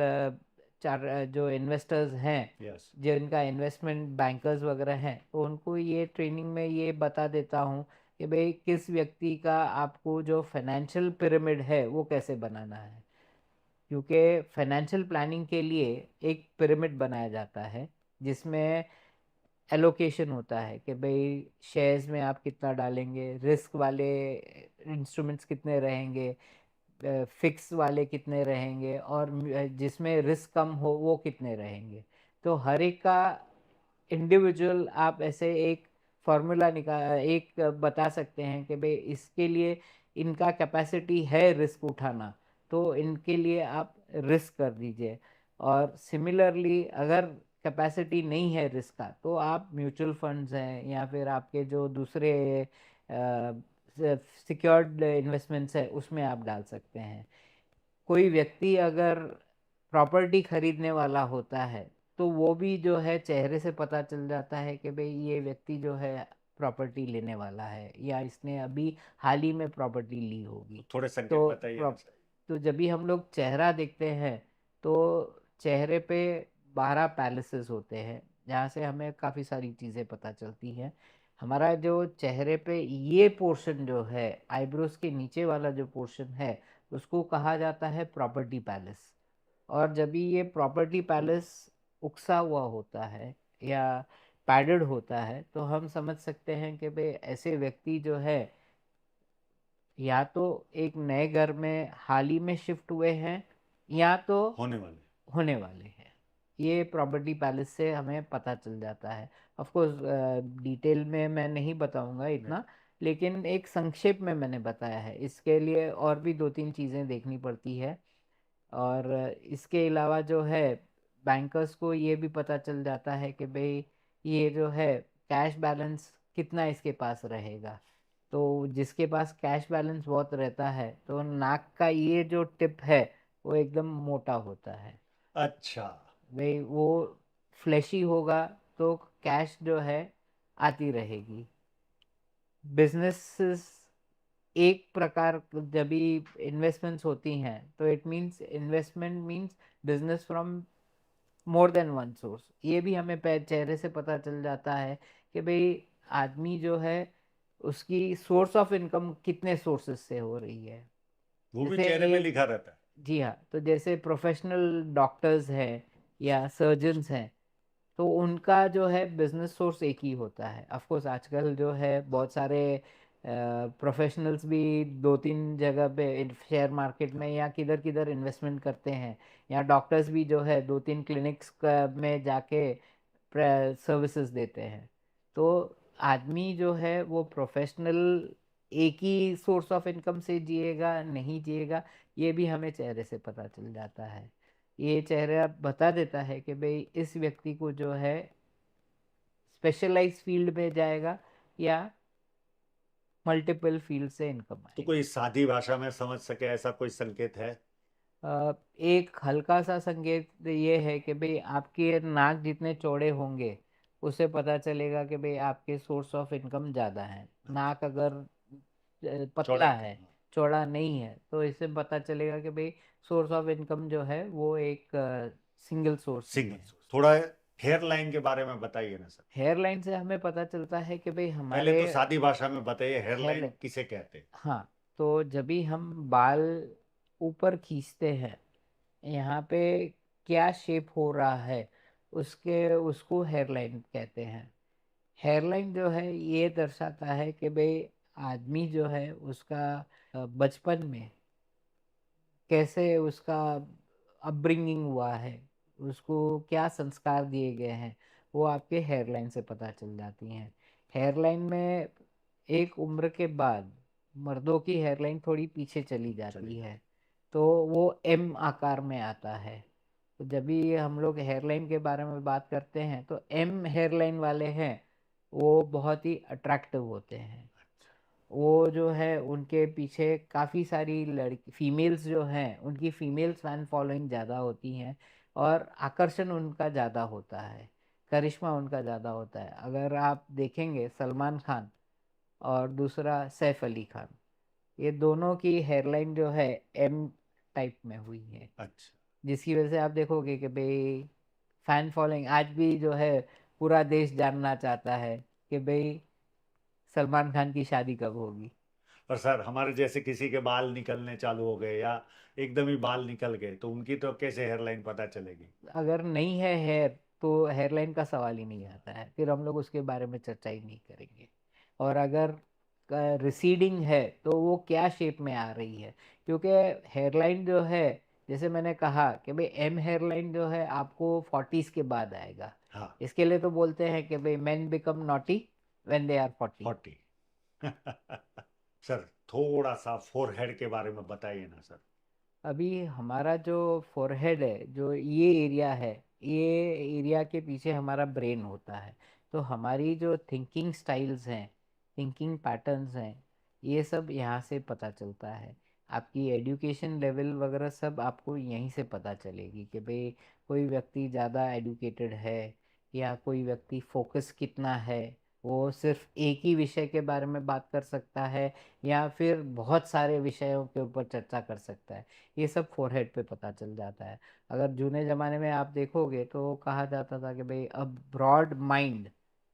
जो इन्वेस्टर्स हैं, यस, जिनका इन्वेस्टमेंट बैंकर्स वगैरह हैं, तो उनको ये ट्रेनिंग में ये बता देता हूँ कि भाई किस व्यक्ति का आपको जो फाइनेंशियल पिरामिड है वो कैसे बनाना है। क्योंकि फाइनेंशियल प्लानिंग के लिए एक पिरामिड बनाया जाता है जिसमें एलोकेशन होता है कि भाई शेयर्स में आप कितना डालेंगे, रिस्क वाले इंस्ट्रूमेंट्स कितने रहेंगे, फिक्स वाले कितने रहेंगे, और जिसमें रिस्क कम हो वो कितने रहेंगे। तो हर एक का इंडिविजुअल आप ऐसे एक फार्मूला एक बता सकते हैं कि भाई इसके लिए इनका कैपेसिटी है रिस्क उठाना, तो इनके लिए आप रिस्क कर दीजिए। और सिमिलरली अगर कैपेसिटी नहीं है रिस्क का, तो आप म्यूचुअल फंड्स हैं या फिर आपके जो दूसरे सिक्योर्ड इन्वेस्टमेंट्स है उसमें आप डाल सकते हैं। कोई व्यक्ति अगर प्रॉपर्टी खरीदने वाला होता है तो वो भी जो है चेहरे से पता चल जाता है कि भाई ये व्यक्ति जो है प्रॉपर्टी लेने वाला है या इसने अभी हाल ही में प्रॉपर्टी ली होगी। थोड़े संकेत तो बताइए ना सर। तो जब भी हम लोग चेहरा देखते हैं तो चेहरे पे 12 पैलेसेस होते हैं जहाँ से हमें काफ़ी सारी चीज़ें पता चलती हैं। हमारा जो चेहरे पे ये पोर्शन जो है, आईब्रोज के नीचे वाला जो पोर्शन है, उसको कहा जाता है प्रॉपर्टी पैलेस। और जब भी ये प्रॉपर्टी पैलेस उकसा हुआ होता है या पैडेड होता है तो हम समझ सकते हैं कि भाई ऐसे व्यक्ति जो है या तो एक नए घर में हाल ही में शिफ्ट हुए हैं या तो होने वाले। होने वाले हैं। ये प्रॉपर्टी पैलेस से हमें पता चल जाता है। ऑफ कोर्स डिटेल में मैं नहीं बताऊंगा नहीं। इतना, लेकिन एक संक्षेप में मैंने बताया है। इसके लिए और भी दो तीन चीज़ें देखनी पड़ती है। और इसके अलावा जो है बैंकर्स को ये भी पता चल जाता है कि भाई ये जो है कैश बैलेंस कितना इसके पास रहेगा। तो जिसके पास कैश बैलेंस बहुत रहता है तो नाक का ये जो टिप है वो एकदम मोटा होता है। अच्छा। भाई वो फ्लैशी होगा तो कैश जो है आती रहेगी। बिजनेस एक प्रकार जब भी इन्वेस्टमेंट्स होती हैं तो it means investment means business from more than one source. ये भी हमें चेहरे से पता चल जाता है कि भाई आदमी जो है उसकी सोर्स ऑफ इनकम कितने सोर्सेस से हो रही है। वो भी जैसे चेहरे में एक, लिखा रहता है। जी हाँ, तो जैसे प्रोफेशनल डॉक्टर्स हैं या सर्जन्स हैं तो उनका जो है बिजनेस सोर्स एक ही होता है। ऑफ कोर्स आजकल जो है बहुत सारे प्रोफेशनल्स भी दो तीन जगह पे शेयर मार्केट में या किधर किधर इन्वेस्टमेंट करते हैं, या डॉक्टर्स भी जो है दो तीन क्लिनिक्स में जाके सर्विसेज देते हैं। तो आदमी जो है वो प्रोफेशनल एक ही सोर्स ऑफ इनकम से जिएगा नहीं जिएगा, ये भी हमें चेहरे से पता चल जाता है। ये चेहरा बता देता है कि भाई इस व्यक्ति को जो है स्पेशलाइज फील्ड में जाएगा या मल्टीपल फील्ड से इनकम तो आएगी। कोई सादी भाषा में समझ सके ऐसा कोई संकेत है? एक हल्का सा संकेत ये है कि भाई आपके नाक जितने चौड़े होंगे उससे पता चलेगा कि भाई आपके सोर्स ऑफ इनकम ज़्यादा है। नाक अगर पतला चौड़ाई है, कम। चौड़ा नहीं है, तो इससे पता चलेगा कि भाई सोर्स ऑफ इनकम जो है वो एक सिंगल सोर्स में सिंगल है। सोर्स। थोड़ा हेयर लाइन के बारे में बताइए ना सर। हेयर लाइन से हमें पता चलता है कि भाई पहले हमारे तो सादी भाषा में बताइए हेयर हेयर लाइन लाइन, किसे कहते हैं। हाँ, तो जब भी हम बाल ऊपर खींचते हैं, यहाँ पे क्या शेप हो रहा है उसके उसको हेयर लाइन कहते हैं। हेयर लाइन जो है ये दर्शाता है कि भाई आदमी जो है उसका बचपन में कैसे उसका अपब्रिंगिंग हुआ है, उसको क्या संस्कार दिए गए हैं, वो आपके हेयरलाइन से पता चल जाती हैं। हेयरलाइन में एक उम्र के बाद मर्दों की हेयरलाइन थोड़ी पीछे चली जाती चलिए। है, तो वो एम आकार में आता है। तो जब भी हम लोग हेयरलाइन के बारे में बात करते हैं तो एम हेयरलाइन वाले हैं वो बहुत ही अट्रैक्टिव होते हैं। वो जो है उनके पीछे काफ़ी सारी लड़की फीमेल्स जो हैं उनकी फीमेल्स फैन फॉलोइंग ज़्यादा होती हैं और आकर्षण उनका ज़्यादा होता है, करिश्मा उनका ज़्यादा होता है। अगर आप देखेंगे सलमान खान और दूसरा सैफ अली खान, ये दोनों की हेयरलाइन जो है एम टाइप में हुई है। अच्छा। जिसकी वजह से आप देखोगे कि भाई फैन फॉलोइंग आज भी जो है पूरा देश जानना चाहता है कि भाई सलमान खान की शादी कब होगी। पर सर हमारे जैसे किसी के बाल निकलने चालू हो गए या एकदम ही बाल निकल गए तो उनकी तो कैसे हेयरलाइन पता चलेगी? अगर नहीं है हेयर तो हेयरलाइन का सवाल ही नहीं आता है, फिर हम लोग उसके बारे में चर्चा ही नहीं करेंगे। और अगर रिसीडिंग है तो वो क्या शेप में आ रही है, क्योंकि हेयरलाइन जो है, जैसे मैंने कहा कि भाई एम हेयरलाइन जो है आपको 40s के बाद आएगा। हाँ। इसके लिए तो बोलते हैं कि भाई men become naughty when they are 40। 40। Sir थोड़ा सा फोरहेड के बारे में बताइए ना सर। अभी हमारा जो फोरहेड है, जो ये एरिया है, ये एरिया के पीछे हमारा ब्रेन होता है। तो हमारी जो थिंकिंग स्टाइल्स हैं, थिंकिंग पैटर्न्स हैं, ये सब यहाँ से पता चलता है। आपकी एजुकेशन लेवल वगैरह सब आपको यहीं से पता चलेगी कि भाई कोई व्यक्ति ज़्यादा एडुकेटेड है या कोई व्यक्ति फोकस कितना है, वो सिर्फ एक ही विषय के बारे में बात कर सकता है या फिर बहुत सारे विषयों के ऊपर चर्चा कर सकता है। ये सब फोरहेड पे पता चल जाता है। अगर जूने ज़माने में आप देखोगे तो कहा जाता था कि भाई अब ब्रॉड माइंड,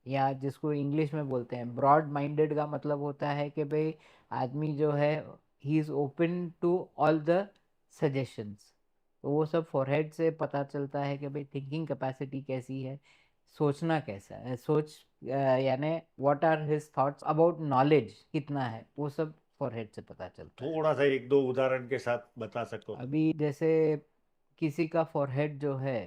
या जिसको इंग्लिश में बोलते हैं ब्रॉड माइंडेड, का मतलब होता है कि भाई आदमी जो है he is open to all the suggestions. तो वो सब फोरहेड से पता चलता है कि भाई थिंकिंग कैपेसिटी कैसी है, सोचना कैसा है, यानी what are his thoughts about knowledge कितना है, वो सब फोरहेड से पता चलता है। थोड़ा सा एक दो उदाहरण के साथ बता सको तो। अभी जैसे किसी का फॉरहेड जो है,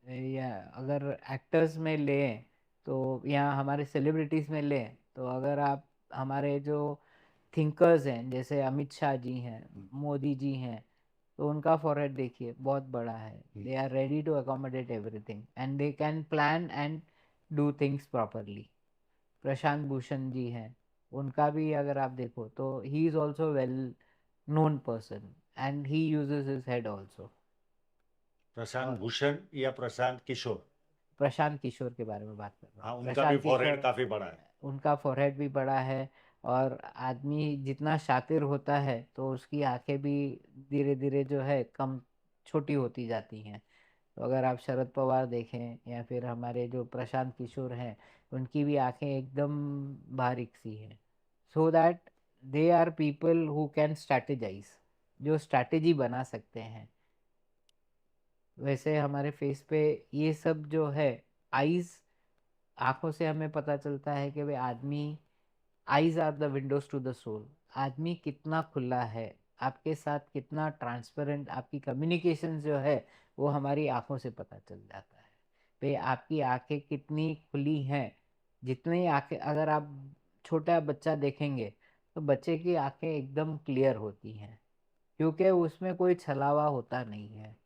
या अगर एक्टर्स में लें तो, या हमारे सेलिब्रिटीज में लें तो, अगर आप हमारे जो थिंकर्स हैं जैसे अमित शाह जी हैं, मोदी जी हैं, तो उनका फॉरहेड देखिए बहुत बड़ा है। They are ready to accommodate everything and they can plan and do things properly. Prashant Bhushan ji हैं, उनका भी अगर आप देखो तो he is also well known person and he uses his head also। Prashant और भूषण या प्रशांत किशोर? प्रशांत किशोर के बारे में बात कर रहा हूँ। हाँ, उनका भी प्रशांत फॉरहेड किशोर, काफी बड़ा है। उनका फोरहेड भी बड़ा है। और आदमी जितना शातिर होता है तो उसकी आंखें भी धीरे धीरे जो है कम छोटी होती जाती हैं। तो अगर आप शरद पवार देखें या फिर हमारे जो प्रशांत किशोर हैं, उनकी भी आंखें एकदम बारीक सी हैं। So that they are people who can strategize, जो स्ट्रैटेजी बना सकते हैं। वैसे हमारे फेस पे ये सब जो है, आईज, आंखों से हमें पता चलता है कि भाई आदमी, eyes are the windows to the soul. आदमी कितना खुला है, आपके साथ कितना ट्रांसपेरेंट, आपकी कम्युनिकेशन जो है वो हमारी आंखों से पता चल जाता है। भाई आपकी आंखें कितनी खुली हैं। जितनी आंखें, अगर आप छोटा बच्चा देखेंगे तो बच्चे की आंखें एकदम क्लियर होती हैं, क्योंकि उसमें कोई छलावा होता नहीं है।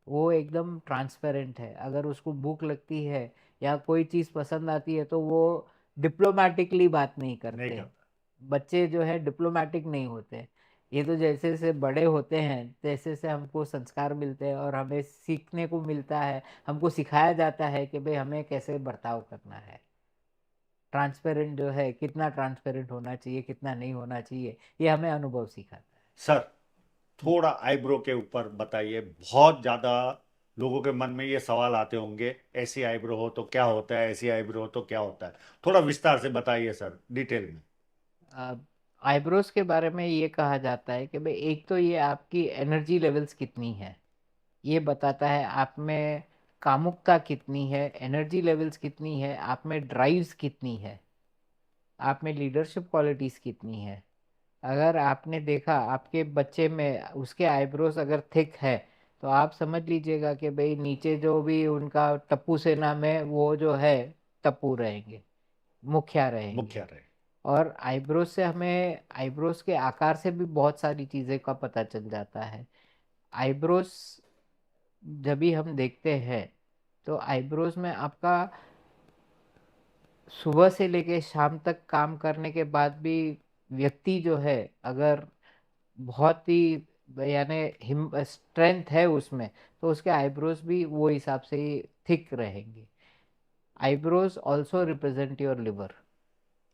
वो एकदम ट्रांसपेरेंट है। अगर उसको भूख लगती है या कोई चीज़ पसंद आती है तो वो डिप्लोमेटिकली बात नहीं नहीं करते। करता। बच्चे जो है डिप्लोमेटिक नहीं होते। ये तो जैसे जैसे बड़े होते हैं तैसे जैसे हमको संस्कार मिलते हैं और हमें सीखने को मिलता है, हमको सिखाया जाता है कि भाई हमें कैसे बर्ताव करना है। ट्रांसपेरेंट जो है, कितना ट्रांसपेरेंट होना चाहिए, कितना नहीं होना चाहिए, ये हमें अनुभव सिखाता सर है। थोड़ा आईब्रो के ऊपर बताइए, बहुत ज्यादा लोगों के मन में ये सवाल आते होंगे, ऐसी आईब्रो हो तो क्या होता है, ऐसी आईब्रो हो तो क्या होता है? थोड़ा विस्तार से बताइए सर, डिटेल में। आईब्रोज के बारे में ये कहा जाता है कि भाई एक तो ये आपकी एनर्जी लेवल्स कितनी है, ये बताता है आप में कामुकता कितनी है, एनर्जी लेवल्स कितनी है, आप में ड्राइव्स कितनी है, आप में लीडरशिप क्वालिटीज कितनी है। अगर आपने देखा आपके बच्चे में उसके आईब्रोज अगर थिक है तो आप समझ लीजिएगा कि भाई नीचे जो भी उनका टप्पू सेना में वो जो है टप्पू रहेंगे, मुखिया रहेंगे। मुख्य रहे। और आईब्रोज से हमें, आईब्रोज के आकार से भी बहुत सारी चीज़ें का पता चल जाता है। आईब्रोज जब भी हम देखते हैं तो आईब्रोज में आपका सुबह से लेके शाम तक काम करने के बाद भी व्यक्ति जो है, अगर बहुत ही यानी हिम स्ट्रेंथ है उसमें, तो उसके आईब्रोज भी वो हिसाब से ही थिक रहेंगे। Eyebrows also represent your liver.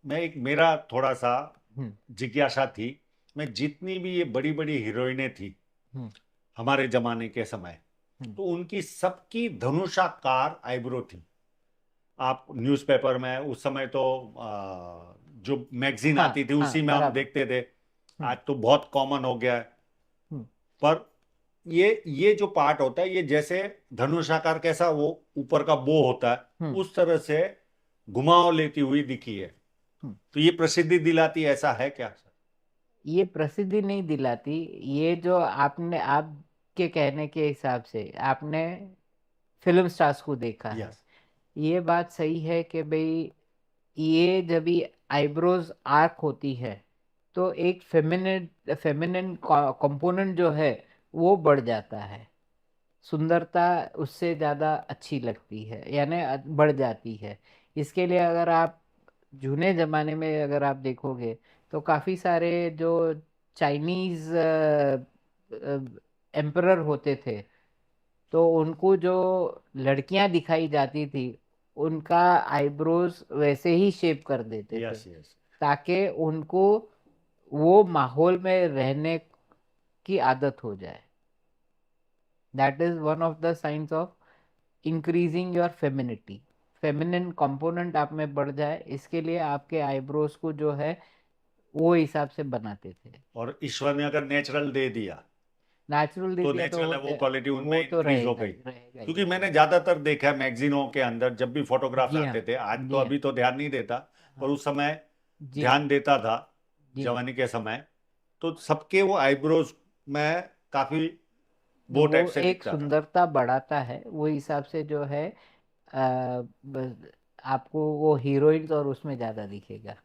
मैं एक, मेरा थोड़ा सा हम्म। जिज्ञासा थी। मैं जितनी भी ये बड़ी बड़ी हीरोइनें थी, हम्म। हमारे जमाने के समय, तो उनकी सबकी धनुषाकार आईब्रो थी। आप न्यूज़पेपर में उस समय तो जो मैगजीन हाँ आती थी हाँ उसी में हम बराबर। देखते थे। हम्म, आज तो बहुत कॉमन हो गया है। हम्म, पर ये जो पार्ट होता है, ये जैसे धनुषाकार कैसा वो ऊपर का बो होता है, हम्म, उस तरह से घुमाव लेती हुई दिखी है। हम्म। तो ये प्रसिद्धि दिलाती है, ऐसा है क्या? ये प्रसिद्धि नहीं दिलाती। ये जो आपने, आपके कहने के हिसाब से आपने फिल्म स्टार्स को देखा है, यस। ये बात सही है कि भाई ये जब भी आईब्रोज आर्क होती है तो एक फेमिनिन फेमिनिन कंपोनेंट जो है वो बढ़ जाता है। सुंदरता उससे ज़्यादा अच्छी लगती है, यानी बढ़ जाती है। इसके लिए अगर आप जूने ज़माने में अगर आप देखोगे तो काफ़ी सारे जो चाइनीज़ एम्परर होते थे, तो उनको जो लड़कियां दिखाई जाती थी उनका आईब्रोज वैसे ही शेप कर देते थे यस यस। ताकि उनको वो माहौल में रहने की आदत हो जाए। That is one of the science of increasing your femininity. Feminine component आप में बढ़ जाए, इसके लिए आपके आईब्रोज को जो है वो हिसाब से बनाते थे। और ईश्वर ने अगर नेचुरल दे दिया नेचुरल दे तो दिया तो नेचुरल है, वो क्वालिटी उनमें वो तो इंक्रीज हो रहेगा गई। ही, रहेगा क्योंकि ही। मैंने ज्यादातर देखा है मैगजीनों के अंदर, जब भी फोटोग्राफ्स जी हाँ। आते थे, आज तो जी हाँ। अभी तो ध्यान नहीं देता, पर हाँ। उस समय जी हाँ। ध्यान देता था, जी हाँ। जवानी के समय। तो सबके वो आईब्रोज में काफी वो वो टाइप से एक दिखता था। सुंदरता बढ़ाता है, वो हिसाब से जो है आपको वो हीरोइंस और उसमें ज्यादा दिखेगा।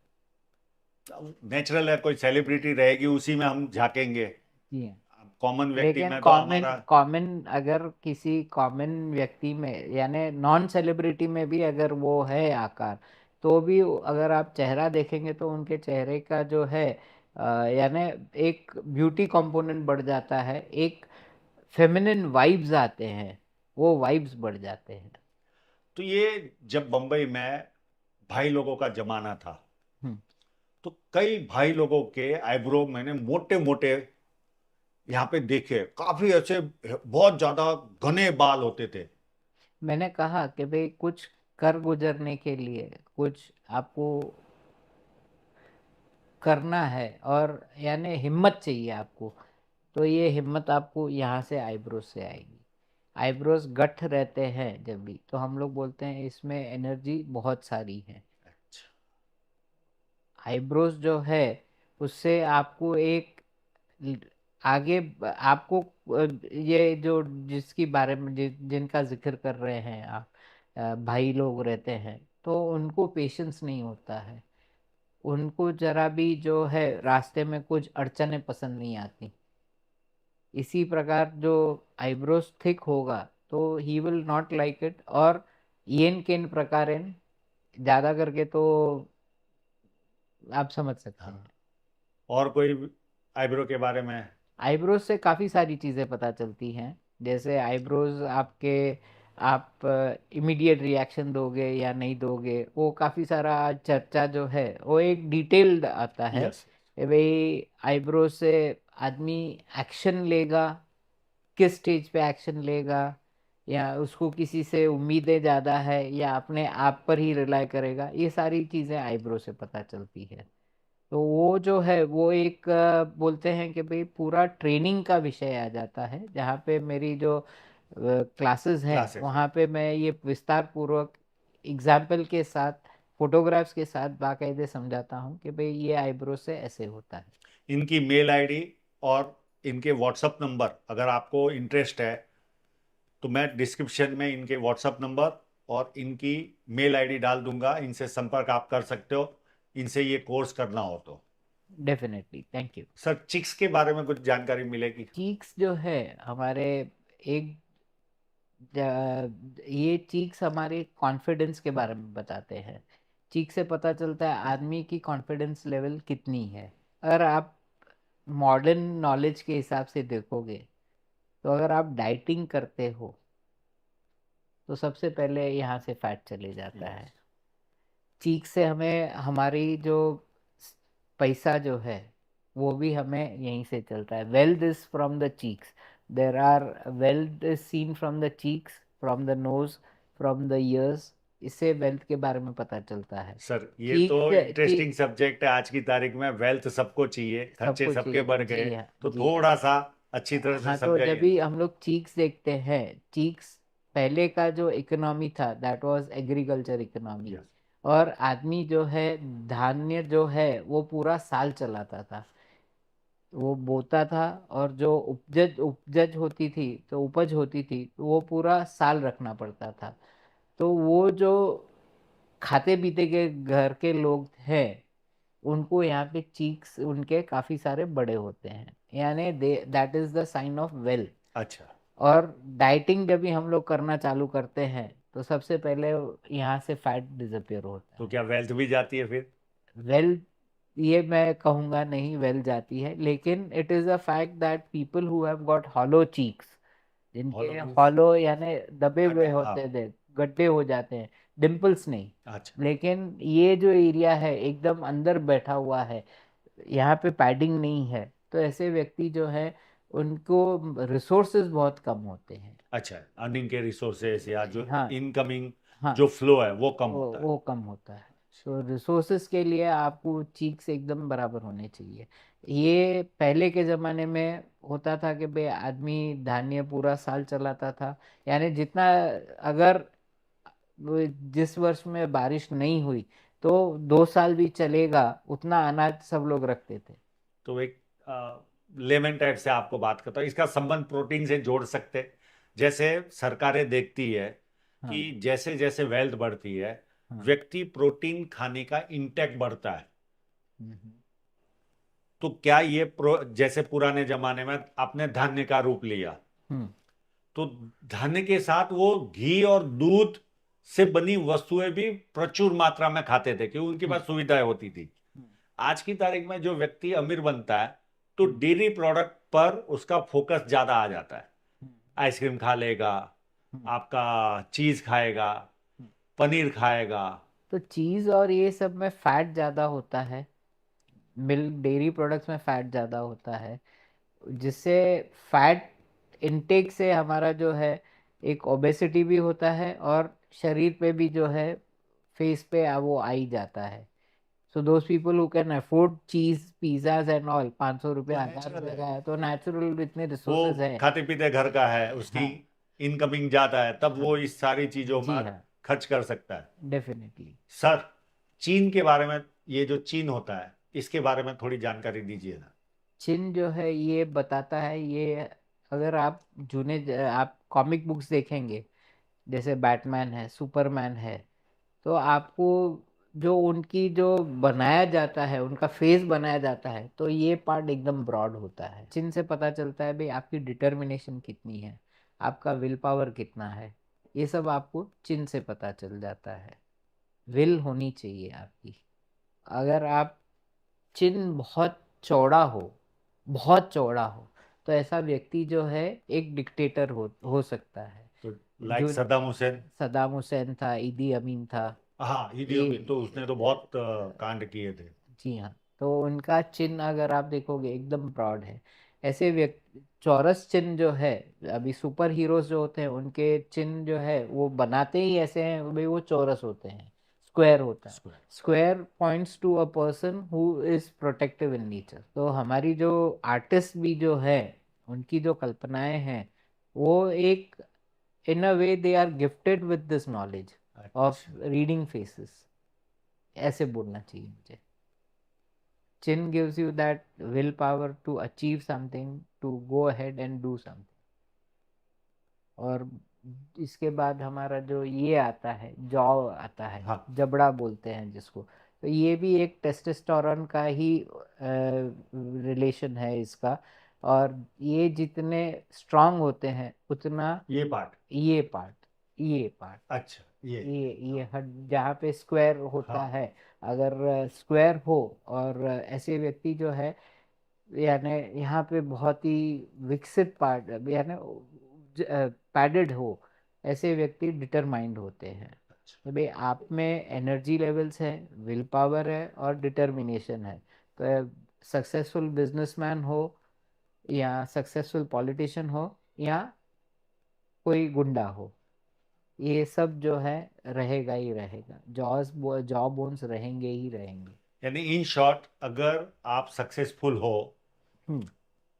नेचुरल है, कोई सेलिब्रिटी रहेगी उसी में हम झांकेंगे। जी हाँ। कॉमन व्यक्ति लेकिन में तो कॉमन हमारा। कॉमन अगर किसी कॉमन व्यक्ति में यानी नॉन सेलिब्रिटी में भी अगर वो है आकार, तो भी अगर आप चेहरा देखेंगे तो उनके चेहरे का जो है यानी एक ब्यूटी कंपोनेंट बढ़ जाता है, एक फेमिनिन वाइब्स आते हैं, वो वाइब्स बढ़ जाते हैं। तो ये जब बंबई में भाई लोगों का जमाना था, हम्म। तो कई भाई लोगों के आईब्रो मैंने मोटे मोटे यहाँ पे देखे, काफी ऐसे बहुत ज्यादा घने बाल होते थे। मैंने कहा कि भाई कुछ कर गुजरने के लिए कुछ आपको करना है, और यानी हिम्मत चाहिए आपको, तो ये हिम्मत आपको यहाँ से आईब्रोज से आएगी। आईब्रोज गठ रहते हैं जब भी, तो हम लोग बोलते हैं इसमें एनर्जी बहुत सारी है। आईब्रोज जो है उससे आपको एक आगे आपको ये जो जिसकी बारे में जिनका जिक्र कर रहे हैं आप, भाई लोग रहते हैं, तो उनको पेशेंस नहीं होता है। उनको जरा भी जो है रास्ते में कुछ अड़चने पसंद नहीं आती। इसी प्रकार जो आईब्रोज थिक होगा तो he will not like it, और येन केन प्रकारेण ज्यादा करके तो आप समझ सकते हाँ। हैं। और कोई आईब्रो के बारे में? आईब्रोज से काफ़ी सारी चीज़ें पता चलती हैं। जैसे आईब्रोज आपके, आप इमीडिएट रिएक्शन दोगे या नहीं दोगे, वो काफ़ी सारा चर्चा जो है वो एक डिटेल्ड आता है यस। कि भाई आईब्रोज से आदमी एक्शन लेगा, किस स्टेज पे एक्शन लेगा, या उसको किसी से उम्मीदें ज़्यादा है या अपने आप पर ही रिलाई करेगा, ये सारी चीज़ें आईब्रो से पता चलती है। तो वो जो है वो एक बोलते हैं कि भाई पूरा ट्रेनिंग का विषय आ जाता है, जहाँ पे मेरी जो क्लासेस हैं क्लासेस है। वहाँ पे मैं ये विस्तार पूर्वक एग्जाम्पल के साथ, फोटोग्राफ्स के साथ बाकायदे समझाता हूँ कि भाई ये आईब्रो से ऐसे होता है। इनकी मेल आईडी और इनके व्हाट्सएप नंबर, अगर आपको इंटरेस्ट है तो मैं डिस्क्रिप्शन में इनके व्हाट्सएप नंबर और इनकी मेल आईडी डाल दूंगा, इनसे संपर्क आप कर सकते हो, इनसे ये कोर्स करना हो तो। Definitely, thank you. Sir, cheeks के बारे में कुछ जानकारी मिलेगी? चीक्स जो है हमारे एक ये चीक्स हमारे कॉन्फिडेंस के बारे में बताते हैं। चीक से पता चलता है आदमी की कॉन्फिडेंस लेवल कितनी है। अगर आप मॉडर्न नॉलेज के हिसाब से देखोगे तो अगर आप डाइटिंग करते हो तो सबसे पहले यहाँ से फैट चले जाता यस। है। चीक से हमें हमारी जो पैसा जो है वो भी हमें यहीं से चलता है। Wealth is from the cheeks. There are wealth is seen from the cheeks, from the nose, from the ears. इससे वेल्थ के बारे में पता चलता है। सर ये तो चीक इंटरेस्टिंग चीक सब्जेक्ट है आज की तारीख में। वेल्थ सबको चाहिए, खर्चे सबको सबके चाहिए। बढ़ गए, जी हाँ, तो जी हाँ। थोड़ा सा अच्छी तरह से हाँ, तो जब समझाइए। भी हम लोग चीक्स देखते हैं, चीक्स पहले का जो इकोनॉमी था that was agriculture economy. Yes. और आदमी जो है, धान्य जो है वो पूरा साल चलाता था, वो बोता था, और जो उपजज उपजज होती थी, तो उपज होती थी, तो वो पूरा साल रखना पड़ता था। तो वो जो खाते पीते के घर के लोग हैं, उनको यहाँ पे चीक्स उनके काफी सारे बड़े होते हैं, यानी that is the sign of wealth. अच्छा। और डाइटिंग जब भी हम लोग करना चालू करते हैं, तो सबसे पहले यहाँ से फैट डिसअपियर होता तो है। क्या वेल्थ भी जाती है फिर? वेल्थ, ये मैं कहूँगा नहीं वेल जाती है, लेकिन it is a fact that people who have got hollow cheeks, जिनके हॉलो मीन्स? हॉलो यानी दबे हुए गड्ढे, हाँ। होते थे, गड्ढे हो जाते हैं, डिम्पल्स नहीं। अच्छा। लेकिन ये जो एरिया है एकदम अंदर बैठा हुआ है, यहाँ पे पैडिंग नहीं है, तो ऐसे व्यक्ति जो है उनको रिसोर्सेज बहुत कम होते हैं। अच्छा, अर्निंग के रिसोर्सेस या जो हाँ, इनकमिंग हाँ, जो फ्लो है वो कम होता है। वो कम होता है। तो रिसोर्सेज के लिए आपको चीक्स एकदम बराबर होने चाहिए। ये पहले के ज़माने में होता था कि भाई आदमी धान्य पूरा साल चलाता था, यानी जितना, अगर जिस वर्ष में बारिश नहीं हुई तो 2 साल भी चलेगा, उतना अनाज सब लोग रखते थे। तो एक लेमन टाइप से आपको बात करता हूँ, इसका संबंध प्रोटीन से जोड़ सकते हैं। जैसे सरकारें देखती है हाँ, कि जैसे जैसे वेल्थ बढ़ती है, हाँ। व्यक्ति प्रोटीन खाने का इंटेक बढ़ता है। हम्म, तो क्या ये जैसे पुराने जमाने में आपने धान्य का रूप लिया, हम्म, तो धान्य के साथ वो घी और दूध से बनी वस्तुएं भी प्रचुर मात्रा में खाते थे, क्योंकि उनके हम्म, पास सुविधाएं होती थी। हम्म, आज की तारीख में जो व्यक्ति अमीर बनता है, तो हम्म, डेयरी प्रोडक्ट पर उसका फोकस ज्यादा आ जाता है। हम्म, आइसक्रीम खा लेगा, हम्म, आपका चीज खाएगा, हम्म। पनीर खाएगा। तो चीज़ और ये सब में फैट ज़्यादा होता है, मिल्क डेयरी प्रोडक्ट्स में फैट ज़्यादा होता है, जिससे फैट इनटेक से हमारा जो है एक ओबेसिटी भी होता है, और शरीर पे भी जो है, फेस पे वो आ ही जाता है। So those people who can afford चीज पिज्जाज एंड ऑल, 500 रुपये, वो 1000 रुपये नेचुरल है, का है, तो नेचुरल इतने वो रिसोर्सेज है। खाते पीते घर का है, उसकी हाँ, इनकमिंग ज्यादा है, तब हाँ, वो इस सारी चीजों जी में हाँ, खर्च कर सकता है। डेफिनेटली। सर, चीन के बारे में, ये जो चीन होता है इसके बारे में थोड़ी जानकारी दीजिए ना। चिन जो है ये बताता है, ये अगर आप आप कॉमिक बुक्स देखेंगे, जैसे बैटमैन है, सुपरमैन है, तो आपको जो उनकी जो बनाया जाता है, उनका फेस बनाया जाता है, तो ये पार्ट एकदम ब्रॉड होता है। चिन्ह से पता चलता है भाई आपकी डिटर्मिनेशन कितनी है, आपका विल पावर कितना है, ये सब आपको चिन्ह से पता चल जाता है। विल होनी चाहिए आपकी। अगर आप चिन्ह बहुत चौड़ा हो, बहुत चौड़ा हो, तो ऐसा व्यक्ति जो है एक डिक्टेटर हो सकता है। तो लाइक जो सद्दाम हुसैन। सदाम हुसैन था, ईदी अमीन था, हाँ, ईदी ये अमीन तो उसने तो बहुत कांड किए थे। जी हाँ। तो उनका चिन्ह अगर आप देखोगे एकदम ब्रॉड है। ऐसे व्यक्ति, चौरस चिन्ह जो है, अभी सुपर हीरोज जो होते हैं उनके चिन्ह जो है वो बनाते ही ऐसे हैं भाई, वो चौरस होते हैं, स्क्वायर होता है। Square. Square points to a person who is protective in nature. तो हमारी जो आर्टिस्ट भी जो है, उनकी जो कल्पनाएं हैं, वो एक, in a way they are gifted with this knowledge of अच्छा। रीडिंग फेसेस, ऐसे बोलना चाहिए मुझे। Chin gives you that willpower to achieve something, to go ahead and do something. और इसके बाद हमारा जो ये आता है, जॉ आता है, हाँ। जबड़ा बोलते हैं जिसको, तो ये भी एक टेस्टोस्टेरोन का ही रिलेशन है इसका। और ये जितने स्ट्रांग होते हैं उतना, ये पार्ट। ये पार्ट अच्छा, ये हड जहाँ पे स्क्वायर होता हाँ। है, अगर स्क्वायर हो, और ऐसे व्यक्ति जो है, यानी यहाँ पे बहुत ही विकसित पार्ट, यानी पैडेड हो, ऐसे व्यक्ति डिटरमाइंड होते हैं। अच्छा। तो भाई आप में एनर्जी लेवल्स है, विल पावर है, और डिटर्मिनेशन है, तो सक्सेसफुल बिजनेसमैन हो या सक्सेसफुल पॉलिटिशियन हो, या कोई गुंडा हो, ये सब जो है रहेगा ही रहेगा, जॉ बोन्स रहेंगे ही रहेंगे। यानी इन शॉर्ट, अगर आप सक्सेसफुल हो हम्म।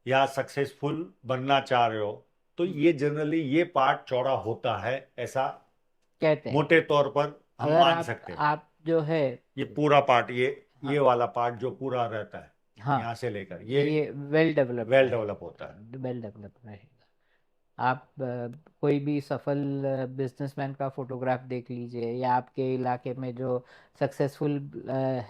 या सक्सेसफुल बनना चाह रहे हो, तो ये जनरली ये पार्ट चौड़ा होता है, ऐसा कहते हैं। मोटे तौर पर हम अगर मान आप सकते हैं। आप जो है, ये पूरा पार्ट, ये हाँ वाला पार्ट जो पूरा रहता है हाँ, यहाँ से लेकर, ये ये वेल डेवलप्ड वेल डेवलप होता है। रहेगा, वेल डेवलप्ड रहेगा। आप कोई भी सफल बिजनेसमैन का फोटोग्राफ देख लीजिए, या आपके इलाके में जो सक्सेसफुल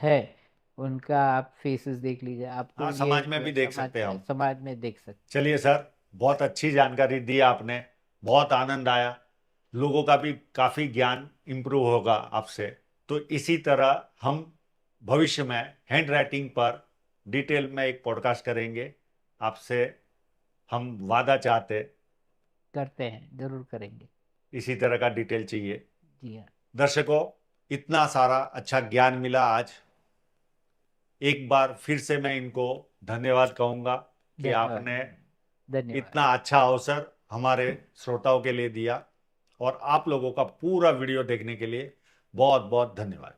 है उनका आप फेसेस देख लीजिए, आपको हाँ, ये समाज में भी देख सकते हैं हम। समाज में देख सकते। चलिए सर, बहुत अच्छी जानकारी दी आपने, बहुत आनंद आया। लोगों का भी काफी ज्ञान इंप्रूव होगा आपसे। तो इसी तरह हम भविष्य में हैंड राइटिंग पर डिटेल में एक पॉडकास्ट करेंगे आपसे, हम वादा चाहते। करते हैं, जरूर करेंगे। इसी तरह का डिटेल चाहिए। जी हाँ। दर्शकों, इतना सारा अच्छा ज्ञान मिला आज। एक बार फिर से मैं इनको धन्यवाद कहूंगा कि धन्यवाद। आपने धन्यवाद। इतना अच्छा अवसर हमारे श्रोताओं के लिए दिया, और आप लोगों का पूरा वीडियो देखने के लिए बहुत बहुत धन्यवाद।